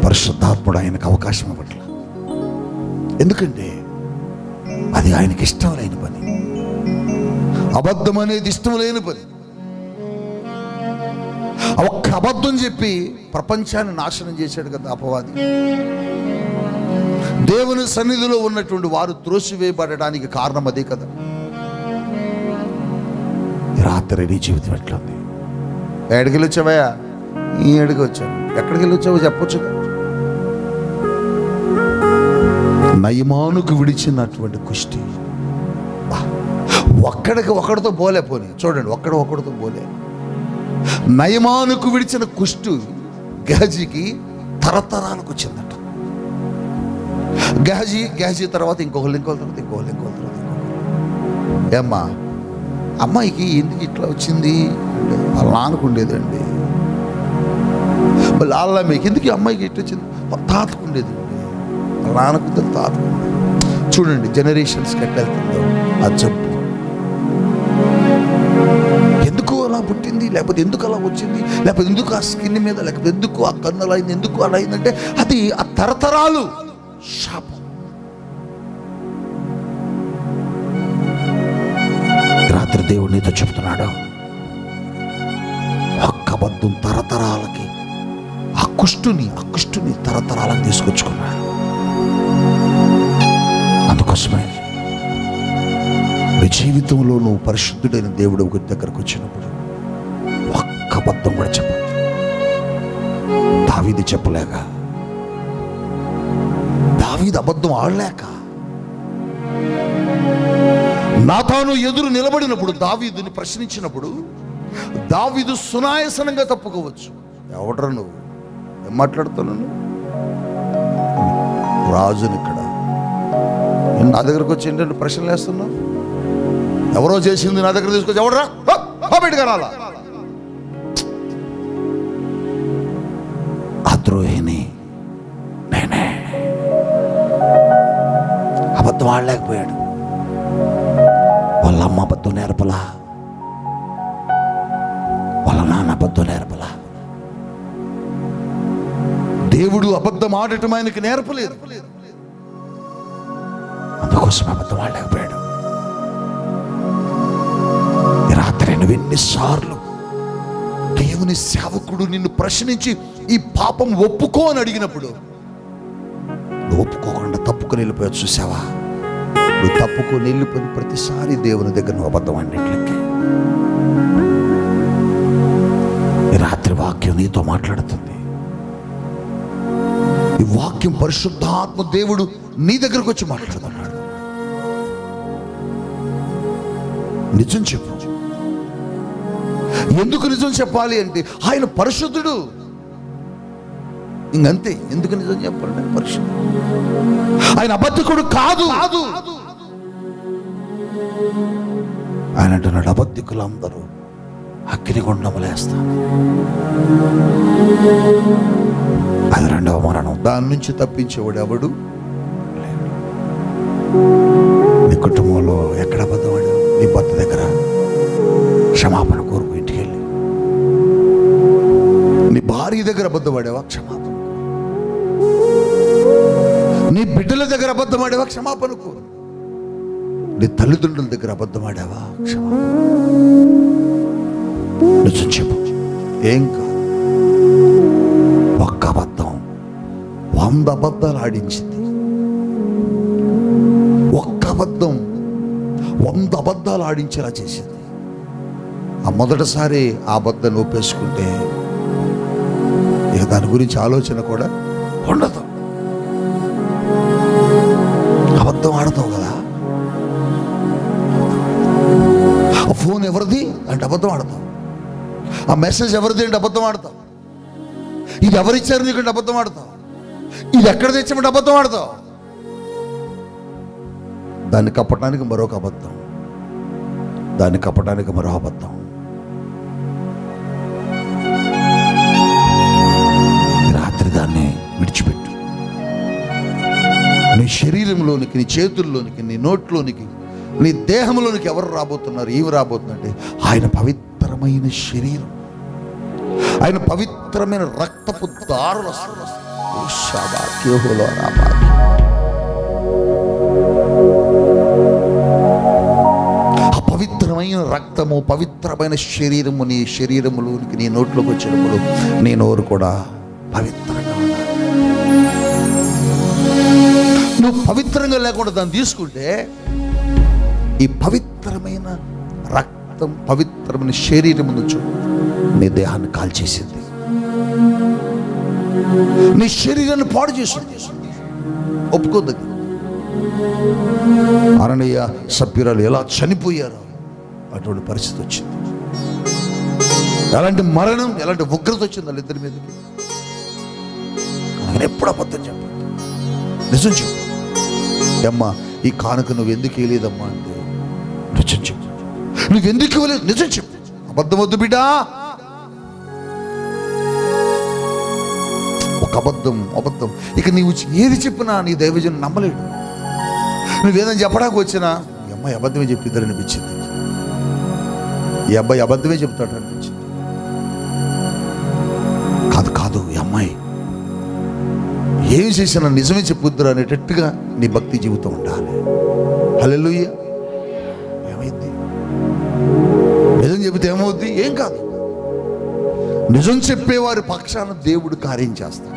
పరిశుద్ధాత్ముడు ఆయనకు అవకాశం ఇవ్వట్ల. ఎందుకంటే అది ఆయనకి ఇష్టం లేని పని. అబద్ధం అనేది ఇష్టం లేని పని. ఒక్క అబద్ధం చెప్పి ప్రపంచాన్ని నాశనం చేశాడు కదా అపవాది. దేవుని సన్నిధిలో ఉన్నటువంటి వారు త్రోసివేయబడడానికి కారణం అదే కదా. రాత్రి నీ జీవితం ఎట్లుంది? ఎక్కడికి వెళ్ళొచ్చావయ్యా? ఈ ఎడికి వచ్చాను. ఎక్కడికి వెళ్ళొచ్చావో చెప్పొచ్చు. నయమానుకు విడిచినటువంటి కుష్టి ఒకడితో పోలే. పోనీ చూడండి, ఒకడితో పోలే. నయమానుకు విడిచిన కుష్టు గహజీకి తరతరాలకు వచ్చిందట. గహజీ తర్వాత ఇంకొకళ్ళు తర్వాత ఏమ్మా అమ్మాయికి ఎందుకు ఇట్లా వచ్చింది వాళ్ళ నాన్నకు ఉండేదండి. మళ్ళీ వాళ్ళ మీకు ఎందుకు అమ్మాయికి ఇట్లా వచ్చింది? తాతకు ఉండేదండి, వాళ్ళ నాన్నకు తాతకు. చూడండి జనరేషన్స్కి ఎట్లా వెళ్తుందో ఆ జబ్బు. ఎందుకు అలా పుట్టింది, లేకపోతే ఎందుకు అలా వచ్చింది, లేకపోతే ఎందుకు ఆ స్కిన్ మీద, లేకపోతే ఎందుకు ఆ కన్ను అలా అయింది, ఎందుకు అలా అయిందంటే అది ఆ తరతరాలు శాపం. రాత్రి దేవుడు నీతో చెప్తున్నాడు, ఒక్క అబద్ధం తరతరాలకి ఆ కుష్టుని తరతరాలకు తీసుకొచ్చుకున్నాడు. అందుకోసమే జీవితంలో నువ్వు పరిశుద్ధుడైన దేవుడు ఒకరి దగ్గరకు వచ్చినప్పుడు ఒక్క అబద్ధం కూడా చెప్పదు. దావీదు చెప్పలేక, దావీదు అబద్ధం ఆడలేక, నాతాను ఎదురు నిలబడినప్పుడు దావీదుని ప్రశ్నించినప్పుడు దావీదు సునాయాసనంగా తప్పుకోవచ్చు. ఎవడరా నువ్వు, ఏం మాట్లాడుతున్నాను, రాజుని ఇక్కడ నా దగ్గరకు వచ్చి ఏంటంటే ప్రశ్నలు వేస్తున్నావు, ఎవరో చేసింది నా దగ్గర తీసుకొచ్చి ఎవడరా బయటకు రాలా, ఆ ద్రోహిని నేనే. అబద్ధం ఆడలేకపోయాడు. వాళ్ళ అమ్మ అబద్ధం నేర్పలా, వాళ్ళ నాన్న అబద్ధం నేర్పలా, దేవుడు అబద్ధం ఆడటం ఆయనకి నేర్పలేదు. అందుకోసం అబద్ధం ఆడలేకపోయాడు. రాత్రి నువ్వు ఎన్నిసార్లు దేవుని సేవకుడు నిన్ను ప్రశ్నించి ఈ పాపం ఒప్పుకో అని అడిగినప్పుడు నువ్వు ఒప్పుకోకుండా తప్పుకొని వెళ్ళిపోయావు. చూసావా, నువ్వు తప్పుకొని వెళ్ళిపోయిన ప్రతిసారి దేవుని దగ్గర నువ్వు అబద్ధం ఆడినట్లకే. రాత్రి వాక్యం నీతో మాట్లాడుతుంది. ఈ వాక్యం పరిశుద్ధాత్మ దేవుడు నీ దగ్గరకు వచ్చి మాట్లాడుతున్నాడు. నిజం చెప్పు. ఎందుకు నిజం చెప్పాలి అంటే ఆయన పరిశుద్ధుడు, ఇంకంతే. ఎందుకు నిజం చెప్పాలంటే పరిశుద్ధుడు. ఆయన అబద్ధికుడు కాదు. ఆయన అంటున్నాడు, అబద్ధికులందరూ అగ్నిగుండములేస్తాను. అది రెండవ మరణం. దాని నుంచి తప్పించేవాడు ఎవడు లేడు. నీ కుటుంబంలో ఎక్కడ అబద్ధవాడు? నీ భర్త దగ్గర క్షమాపణ కోరుకు, ఇంటికి వెళ్ళి. నీ భార్య దగ్గర అబద్ధవాడేవా? క్షమాపణ. నీ బిడ్డల దగ్గర అబద్ధమాడేవా? క్షమాపణ కోరు. నీ తల్లిదండ్రుల దగ్గర అబద్ధమాడావా? క్షమాపణ. నిజం చెప్పు. ఏం కాదు. ఒక్క అబద్ధం 100 అబద్ధాలు ఆడించింది. ఒక్క అబద్ధం 100 అబద్ధాలు ఆడించేలా చేసింది. ఆ మొదటిసారి ఆ అబద్ధాన్ని ఒప్పేసుకుంటే ఇక దాని గురించి ఆలోచన కూడా ఉండదు. అబద్ధం ఆడతావు కదా. ఆ ఫోన్ ఎవరిది అంటే అబద్ధం ఆడతావు. ఆ మెసేజ్ ఎవరిది అంటే అబద్ధం ఆడతావు. ఇది ఎవరిచ్చారు నీకంటే అబద్ధం ఆడతావు. ఇది ఎక్కడ తెచ్చామంటే అబద్ధం ఆడతావు. దాన్ని కప్పటానికి మరొక అబద్ధం, దాన్ని కప్పటానికి మరో అబద్ధం. రాత్రి దాన్ని విడిచిపెట్టు. నీ శరీరంలోనికి, నీ చేతుల్లోనికి, నీ నోట్లోనికి, నీ దేహంలోనికి ఎవరు రాబోతున్నారు? ఏమి రాబోతుందంటే ఆయన పవిత్రమైన శరీరం, ఆయన పవిత్రమైన రక్తపు దారులు వస్తారు. ఆ పవిత్రమైన రక్తము, పవిత్రమైన శరీరము నీ శరీరములోనికి, నీ నోట్లోకి వచ్చినప్పుడు నీ నోరు కూడా పవిత్రంగా ఉండాలి. నువ్వు పవిత్రంగా లేకుండా దాన్ని తీసుకుంటే ఈ పవిత్రమైన రక్తం, పవిత్రమైన శరీరం నుంచి నీ దేహాన్ని కాల్చేసింది, నీ శరీరాన్ని పాడు చేసింది. ఒప్పుకోదగ్గ అరణ్య సభ్యురాలు ఎలా చనిపోయారో అటువంటి పరిస్థితి వచ్చింది. ఎలాంటి మరణం, ఎలాంటి ఉగ్రత వచ్చింది వాళ్ళిద్దరి మీదకి. ఎప్పుడు అబద్ధం చెప్పదు, నిజం చెప్పు. అమ్మా, ఈ కానుక నువ్వు ఎందుకు వేయలేదమ్మా అంటే నిజం చెప్పు. నువ్వెందుకు ఇవ్వలేదు? నిజం చెప్పు. అబద్ధం వద్దు బిడ్డా. ఒక అబద్ధం అబద్ధం. ఇక నీవు ఏది చెప్పినా నీ దైవజనం నమ్మలేడు. నువ్వేదని చెప్పడానికి వచ్చినా ఈ అమ్మాయి అబద్ధమే చెప్పిద్దరు అనిపించింది, ఈ అబ్బాయి అబద్ధమే చెప్తాడు అనిపించింది. కాదు కాదు, ఈ అమ్మాయి ఏమి చేసినా నిజమే చెప్పుద్దురు అనేటట్టుగా నీ భక్తి జీవితం ఉండాలి. హల్లెలూయా. ఏమైంది? నిజం చెబితే ఏమవుద్ది? ఏం కాదు. నిజం చెప్పేవారి పక్షాన దేవుడు కార్యం చేస్తాడు.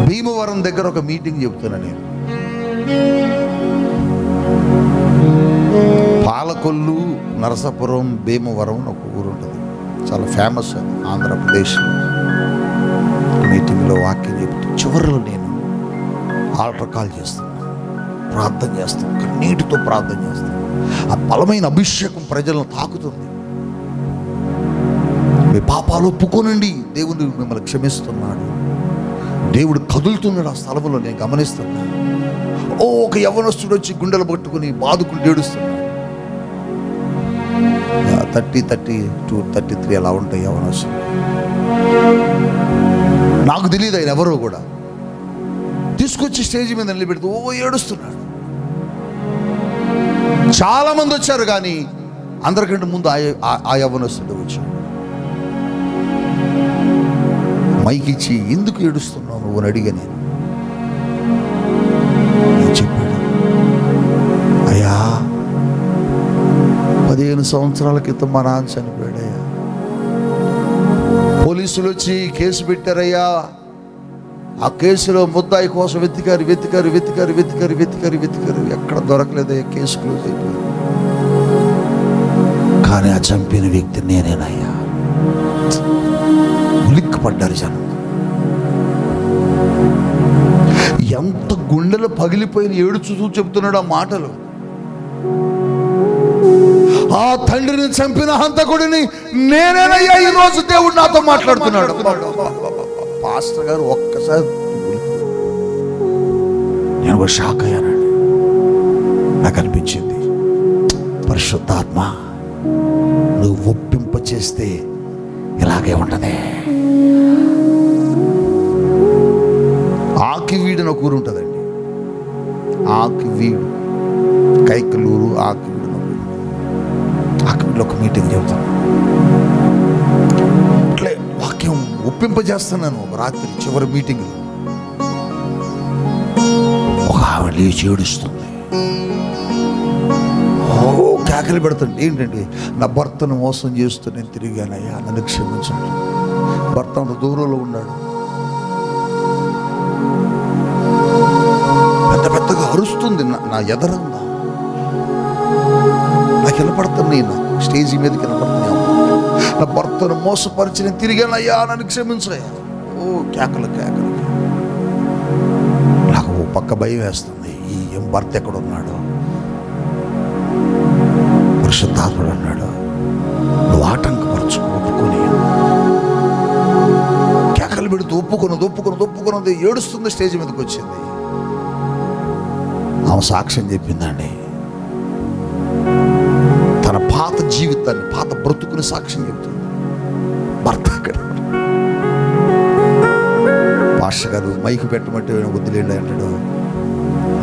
భీమవరం దగ్గర ఒక మీటింగ్ చెప్తున్నా నేను. పాలకొల్లు, నరసాపురం, భీమవరం అని ఒక ఊరు ఉంటుంది, చాలా ఫేమస్ అది ఆంధ్రప్రదేశ్లో. మీటింగ్లో వాక్యం చెప్తూ చివరిలో నేను ఆల్టర్ కాల్ చేస్తాను, ప్రార్థన చేస్తాను, కన్నీటితో ప్రార్థన చేస్తాను. ఆ బలమైన అభిషేకం ప్రజలను తాకుతుంది. మీ పాపాలు ఒప్పుకోనండి, దేవుడు మిమ్మల్ని క్షమిస్తున్నాడు, దేవుడు కదులుతున్నాడు ఆ స్థలంలో నేను గమనిస్తున్నాను. ఒక యవ్వనస్తుడు వచ్చి గుండెలు పట్టుకుని బాదుకుంటూ ఏడుస్తున్నాడు. 32, 33 అలా ఉంటాయి యవ్వనస్తుడు. నాకు తెలియదు ఆయన ఎవరో కూడా. తీసుకొచ్చి స్టేజ్ మీద నిలబెడుతూ ఏడుస్తున్నాడు. చాలా మంది వచ్చారు, కానీ అందరికంటే ముందు ఆ యవ్వనస్తుడు వచ్చాడు. మైక్ ఇచ్చి ఎందుకు ఏడుస్తున్నావు నువ్వు అని అడిగా. నేను చెప్పాడు, అయ్యా 15 సంవత్సరాల క్రితం మా నాన్న చనిపోయాడయ్యా. పోలీసులు వచ్చి కేసు పెట్టారయ్యా. ఆ కేసులో ముద్దాయి కోసం వెతికారు, ఎక్కడ దొరకలేదయ్యా, కేసు క్లోజ్ అయిపోయింది. కానీ ఆ చంపిన వ్యక్తి నేనేనయ్యా. ఉలిక్కిపడ్డారు జనం. ఎంత గుండెలు పగిలిపోయిన ఏడుచూ చెబుతున్నాడు ఆ మాటలు. ఆ తండ్రిని చంపిన హంతకుడిని నేనేనయ్యా, ఈరోజు దేవుడు నాతో మాట్లాడుతున్నాడు. పాస్టర్ గారు ఒక్కసారి నేను ఒక షాక్ అయ్యానండి. నాకు అనిపించింది, పరిశుద్ధాత్మ నువ్వు ఒప్పింప చేస్తే ఇలాగే ఉంటది. ఆకివీడు ఒక ఊరు ఉంటుందండి, ఆకివీడు, కైకలూరు, ఆకివీడు. ఆకివీడులో ఒక మీటింగ్ చెబుతాను. అట్లే వాక్యం ఒప్పింపజేస్తున్నాను. ఒక రాత్రి చివరి మీటింగ్లో ఒక ఆవిడ లేచి ఏడుస్తుంది. కేకలు పెడుతుంది. ఏంటంటే, నా భర్తను మోసం చేస్తూ నేను తిరిగానయ్యా, నన్ను క్షమించండి. భర్త అంత దూరంలో ఉన్నాడు. పెద్ద పెద్దగా అరుస్తుంది. నా ఎదరందా నాకు వినపడుతుంది. నా స్టేజీ మీదకి వినపడుతున్నాయి. నా భర్తను మోసపరిచి నేను తిరిగానయ్యా, నన్ను క్షమించయ్యా. కేకలు. నాకు ఓ పక్క భయం వేస్తుంది. ఏం భర్త ఎక్కడున్నాడు? పరిశుద్ధాత్ముడు అన్నాడు, నువ్వు ఆటంకపరచు, ఒప్పుకొని. కేకలు పెడుతూ ఒప్పుకున్నది. ఏడుస్తుంది. స్టేజ్ మీదకి వచ్చింది. ఆమె సాక్ష్యం చెప్పిందండి. తన పాత జీవితాన్ని, పాత బ్రతుకుని సాక్ష్యం చెప్తుంది. భర్త అక్కడ. పాస్టర్ గారు మైకు పెట్టమంటే వదిలేండి అంటాడు.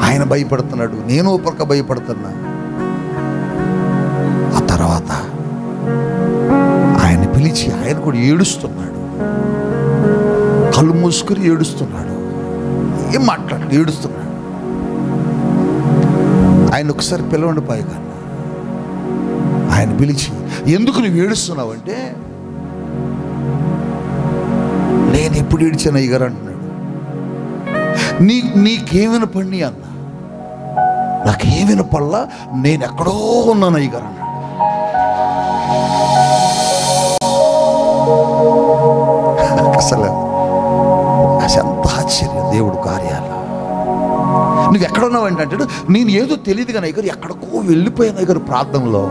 ఆయన భయపడుతున్నాడు, నేను పక్క భయపడుతున్నా. ఆ తర్వాత ఆయన పిలిచి ఆయన కూడా ఏడుస్తున్నాడు. కళ్ళు మూసుకుని ఏడుస్తున్నాడు. ఏం మాట్లాడు, ఏడుస్తున్నాడు. ఆయన ఒకసారి పిలవండి పైగా. ఆయన పిలిచి, ఎందుకు నువ్వు ఏడుస్తున్నావు అంటే, నేను ఎప్పుడు ఏడిచాను అయ్యగారు అంటున్నాడు. నీకేమైనా పని అన్న? నాకేమైనా పల్లా, నేను ఎక్కడో ఉన్నాను అయ్యగారు అన్నాడు. అసలు ఎంత ఆశ్చర్యం దేవుడు కార్యాలు. నువ్వు ఎక్కడున్నావు అంటే అంటాడు, నేను ఏదో తెలియదు కానీ అయ్యగారు ఎక్కడికో వెళ్ళిపోయాను అయ్యగారు ప్రార్థనలో.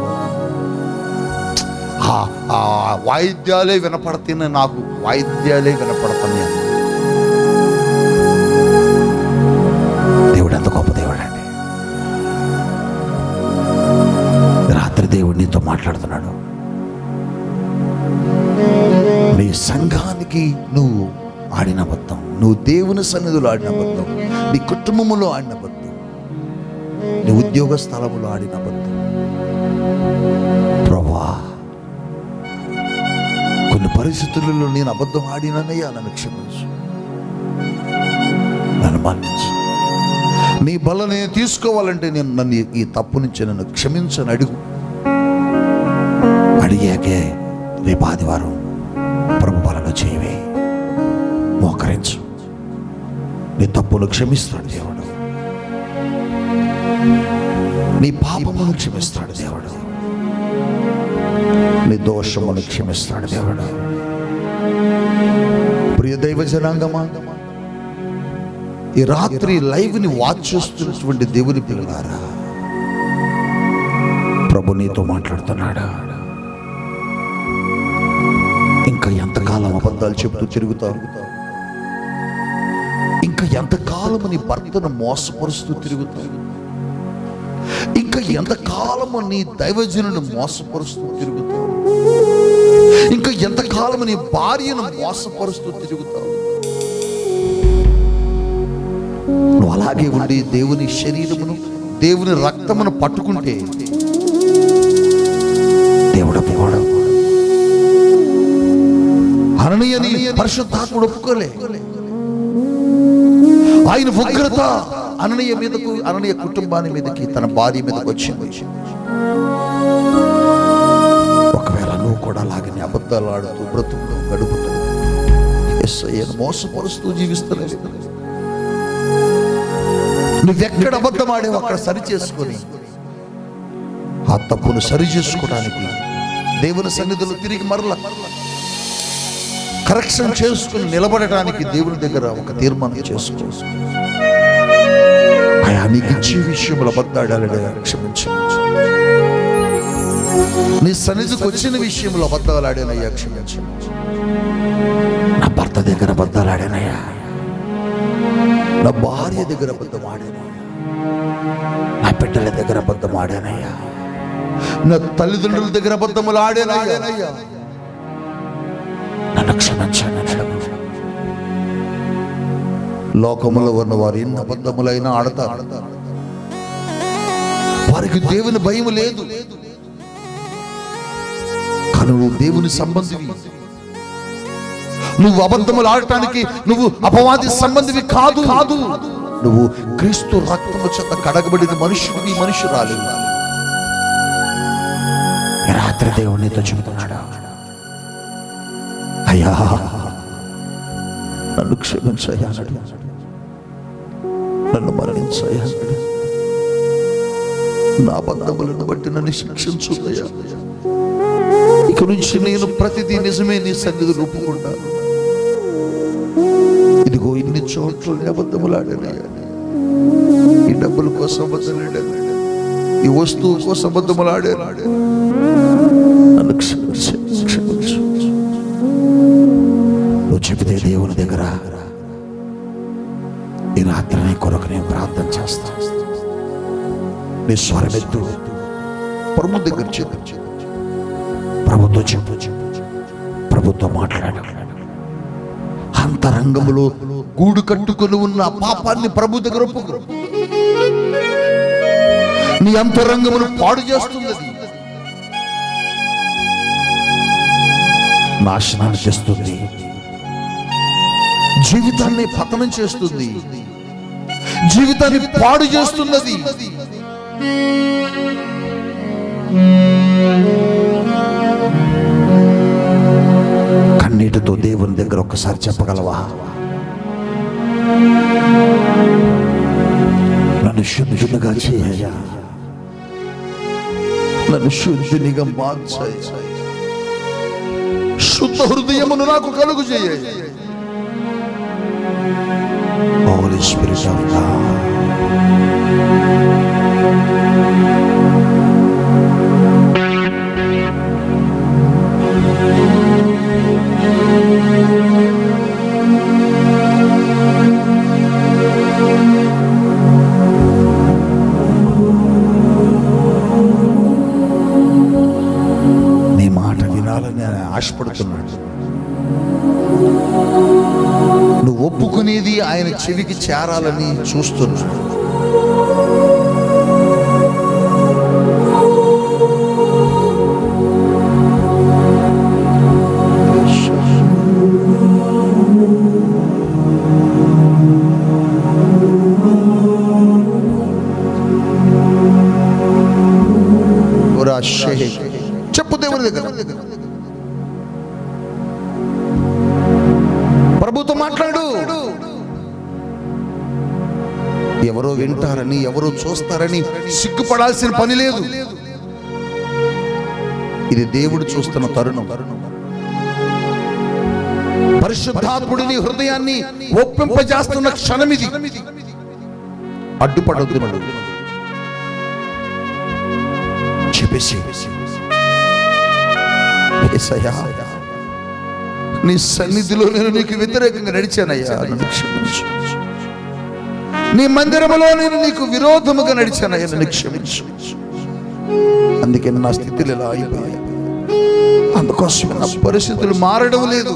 వాయిద్యాలే వినపడుతున్నాయి, నాకు వాయిద్యాలే వినపడుతున్నాయి. దేవుడు ఎంత గొప్ప దేవుడు అండి. రాత్రి దేవుడు నీతో మాట్లాడుతున్నాడు. నీ సంఘానికి నువ్వు ఆడిన అబద్ధం, నువ్వు దేవుని సన్నిధిలో ఆడిన అబద్ధం, నీ కుటుంబంలో ఆడిన అబద్ధం, నీ ఉద్యోగ స్థలములో ఆడిన అబద్ధం. ప్రభువా, కొన్ని పరిస్థితులలో నేను అబద్ధం ఆడినయ్యా, నన్ను క్షమించు, నన్ను మన్నించు. నీ బల నేను తీసుకోవాలంటే నన్ను ఈ తప్పు నుంచి నన్ను క్షమించని అడుగు. అడిగాకే రేపు ఆదివారం ప్రభు బలలో చేయవే, మోకరించు. నీ తప్పులు క్షమిస్తాడు దేవుడు. నీ పాపమును క్షమిస్తాడు దేవుడు, నీ దోషమును క్షమిస్తాడు దేవుడు. ప్రియ దైవ జనాంగమా, ఈ రాత్రి లైవ్ ని వాచ్ చేస్తున్నటువంటి దేవుని పిల్లలారా, ప్రభు నీతో మాట్లాడుతున్నాడా? ఇంకా ఎంతకాలం అబద్ధాలు చెబుతూ తిరుగుతావు? ఇంకా ఎంతకాలము నీ భర్తను మోసపరుస్తూ తిరుగుతావు? ఇంకా ఎంతకాలము నీ దైవజనుని మోసపరుస్తూ తిరుగుతావు? ఇంకా ఎంతకాలము నీ భార్యను మోసపరుస్తూ తిరుగుతావు? నువ్వు అలాగే ఉండి దేవుని శరీరమును, దేవుని రక్తమును పట్టుకుంటే దేవుడు పోవడం. అననీయని పరిశుద్ధాత్ముడు ఒప్పుకోలే. ఆయన ఉగ్రత అననీయ మీదకు, అననీయ కుటుంబాన్ని మీదకి, తన భార్య మీదకి వచ్చింది. ఒకవేళ నువ్వు కూడా అలాగనే అబద్ధాలు ఆడుతూ బ్రతుకుతూ గడుపుతూ యేసయ్యను మోసపరుస్తూ జీవిస్తలేదు. నువ్వెక్కడ అబద్ధం ఆడేవో అక్కడ సరి చేసుకొని ఆ తప్పును సరి చేసుకోవడానికి దేవుని సన్నిధిలో తిరిగి మరల కరెక్షన్ చేసుకుని నిలబడటానికి దేవుని దగ్గర ఒక తీర్మానం చేసుకో. అయా, నీకు ఇచ్చే విషయంలో అబద్ధాడాలనే క్షమించు. నీ సన్నిధికి వచ్చిన విషయంలో అబద్ధాలు ఆడానయ్యా, క్షమించు. నా భర్త దగ్గర అబద్ధాలు ఆడానయ్యా, నా భార్య దగ్గర అబద్ధం ఆడానయ్యా, నా బిడ్డల దగ్గర అబద్ధం ఆడానయ్యా, నా తల్లిదండ్రుల దగ్గర అబద్ధములు ఆడానయ్యా, నన్ను క్షమించండి. లోకములో ఉన్న వారు ఎన్ని అబద్ధములైనా ఆడతారు. వారికి దేవుని భయం లేదు. కానీ నువ్వు దేవుని సంబంధివి. నువ్వు అబద్ధములు ఆడటానికి నువ్వు అపవాది సంబంధివి కాదు. నువ్వు క్రీస్తు రక్తము చేత కడగబడిన మనుషుడివి, మనుషురాలు. రాత్రి దేవునితో చెబుతున్నాడా, అయ్యా నన్ను క్షమించయ్యా, నన్ను మరణించయ్యా, నా బంధములను బట్టి నన్ను శిక్షించుదయ్యా. ఇక నుంచి నేను ప్రతిదీ నిజమే నీ సన్నిధిలో ఒప్పుకుంటాను. ఇదిగో ఇన్ని చోట్ల అబద్ధములాడానయ్యా, ఈ డబ్బుల కోసం అబద్ధములాడాను, ఈ వస్తువు కోసం అబద్ధములాడాను, నన్ను క్షమించు. నువ్వు చెబితే దేవుని దగ్గర ఈ రాత్రి నీ కొరకు నేను ప్రార్థన చేస్తా. నీ స్వరమెత్తు ప్రభు దగ్గర చెప్పు, ప్రభుతో చెప్పు, ప్రభుతో మాట్లాడు. అంతరంగములో గూడు కట్టుకొని ఉన్న పాపాన్ని ప్రభు దగ్గర ఒప్పుకో. నీ అంతరంగమును పాడు చేస్తుంది, నాశనాన్ని చేస్తుంది, జీవితాన్ని పతనం చేస్తుంది, జీవితాన్ని పాడు చేస్తున్నది. కన్నీటితో దేవుని దగ్గర ఒక్కసారి చెప్పగలవా, నన్ను శుద్ధునిగా చేయయ్యా, నన్ను శుద్ధునిగా మార్చయ్యా, శుద్ధ హృదయమును నాకు కలుగు చేయ్యా. Holy Spirit of God, నీ మాట వినాలని ఆశపడుతున్నాడు. నువ్వు ఒప్పుకునేది ఆయన చెవికి చేరాలని చూస్తున్నాడు. చెప్పు దేవుని దగ్గర, ప్రభుతో మాట్లాడు. ఎవరో వింటారని, ఎవరో చూస్తారని సిగ్గుపడాల్సిన పని లేదు. ఇది దేవుడు చూస్తున్న తరుణం. పరిశుద్ధాత్ముడిని హృదయాన్ని ఒప్పింపజేస్తున్న క్షణం ఇది. అడ్డుపడొద్దు. చెప్పేసి యేసయ్యా, నీ సన్నిధిలో నేను నీకు వ్యతిరేకంగా నడిచానయ్యా, నన్ను క్షమించు. నీ మందిరములో నేను నీకు విరోధముగా నడిచానయ్యా, నన్ను క్షమించు. అందుకే నా స్థితిలో ఇలా అయిపోయాయి. అందుకోసమే నా పరిస్థితులు మారడం లేదు.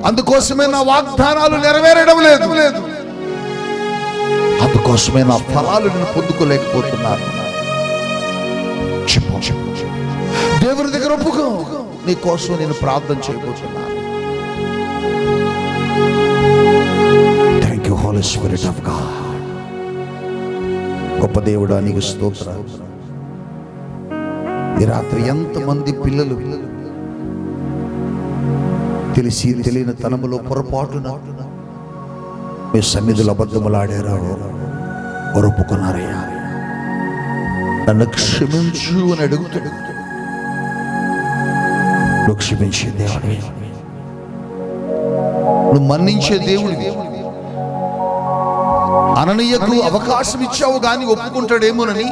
అందుకోసమే నా వాగ్దానాలు నెరవేరడం లేదు. అందుకోసమే నా ఫలాలు నేను పొందుకోలేకపోతున్నాను. దేవుని దగ్గర ఒప్పుకో. నీ కోసం నేను ప్రార్థన చేయబోతున్నాను. Thank you holy spirit of God. గొప్ప దేవుడా, నీకు స్తోత్రాలు. ఈ రాత్రి ఎంతమంది పిల్లలు తెలిసి తెలియని తనములో పొరపాటున మీ సన్నిధిలో అబద్ధములాడారో ఒప్పుకున్నారయ్యా. నన్ను క్షమించు అని అడుగుతాడు. నువ్వు క్షమించే దేవుడు, నువ్వు మన్నించే దేవుడివి. అననీయకు అవకాశం ఇచ్చావు కానీ ఒప్పుకుంటాడేమోనని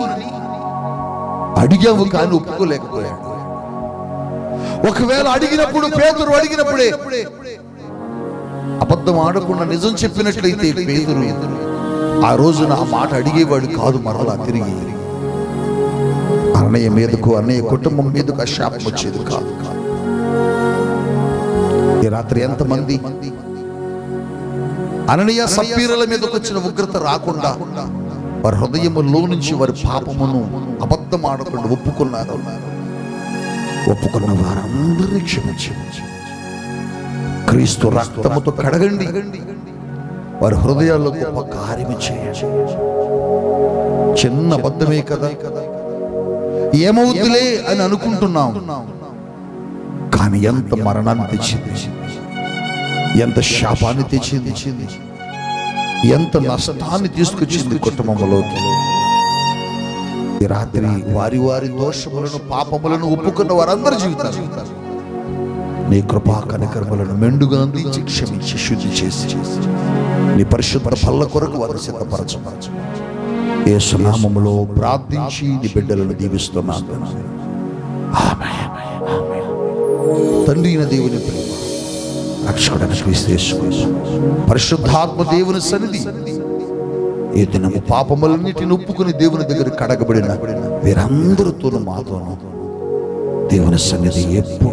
అడిగావు కానీ ఒప్పుకోలేకపోయాడు. ఒకవేళ అడిగినప్పుడు, పేతురు అడిగినప్పుడే అబద్ధం ఆడకుండా నిజం చెప్పినట్లయితే పేతురు ఆ రోజున ఆ మాట అడిగేవాడు కాదు. మరలా తిరిగి అన్నయ్య మీదకు, అన్నయ్య కుటుంబం మీదకు ఆ శాపం వచ్చేది కాదు. ఈ రాత్రి ఎంతమంది అననీయ సప్పీరుల మీదకు వచ్చిన ఉగ్రత రాకుండా వారి హృదయములో నుంచి వారి పాపమును అబద్ధం ఆడకుండా ఒప్పుకున్నారు. ఒప్పుకున్న వారందరినీ క్షమించి క్రీస్తు రక్తముతో కడగండి. వారి హృదయాల్లో గొప్ప కార్యము చేయండి. చిన్న అబద్ధమే కదా, ఏమవుతులే అని అనుకుంటున్నాం, కానీ ఎంత మరణాన్ని తెచ్చింది, ఎంత శాపాన్ని తెచ్చింది, ఎంత నష్టాన్ని తీసుకొచ్చింది కుటుంబంలోకి. ఈ రాత్రి వారి వారి దోషములను, పాపములను ఒప్పుకున్న వారందరి జీవితాలు నీ కృపా కనికరములను మెండుగా అందించి క్షమించి శుద్ధి చేసి నీ పరిశుద్ధ పల్ల కొరకు వారు సిద్ధపరచు. యేసు నామములో ప్రార్థించి నీ బిడ్డలను దీవిస్తున్నాను. ఆమేన్. తండ్రి అయిన దేవుని ప్రేమ, రక్షకుడైన క్రీస్తు యేసు పరిశుద్ధాత్మ దేవుని సన్నిధి ఈ దినము పాపములన్నిటిని ఒప్పుకుని దేవుని దగ్గర కడగబడిన వీరందరితోనూ మాతోనూ దేవుని సన్నిధి ఎప్పుడు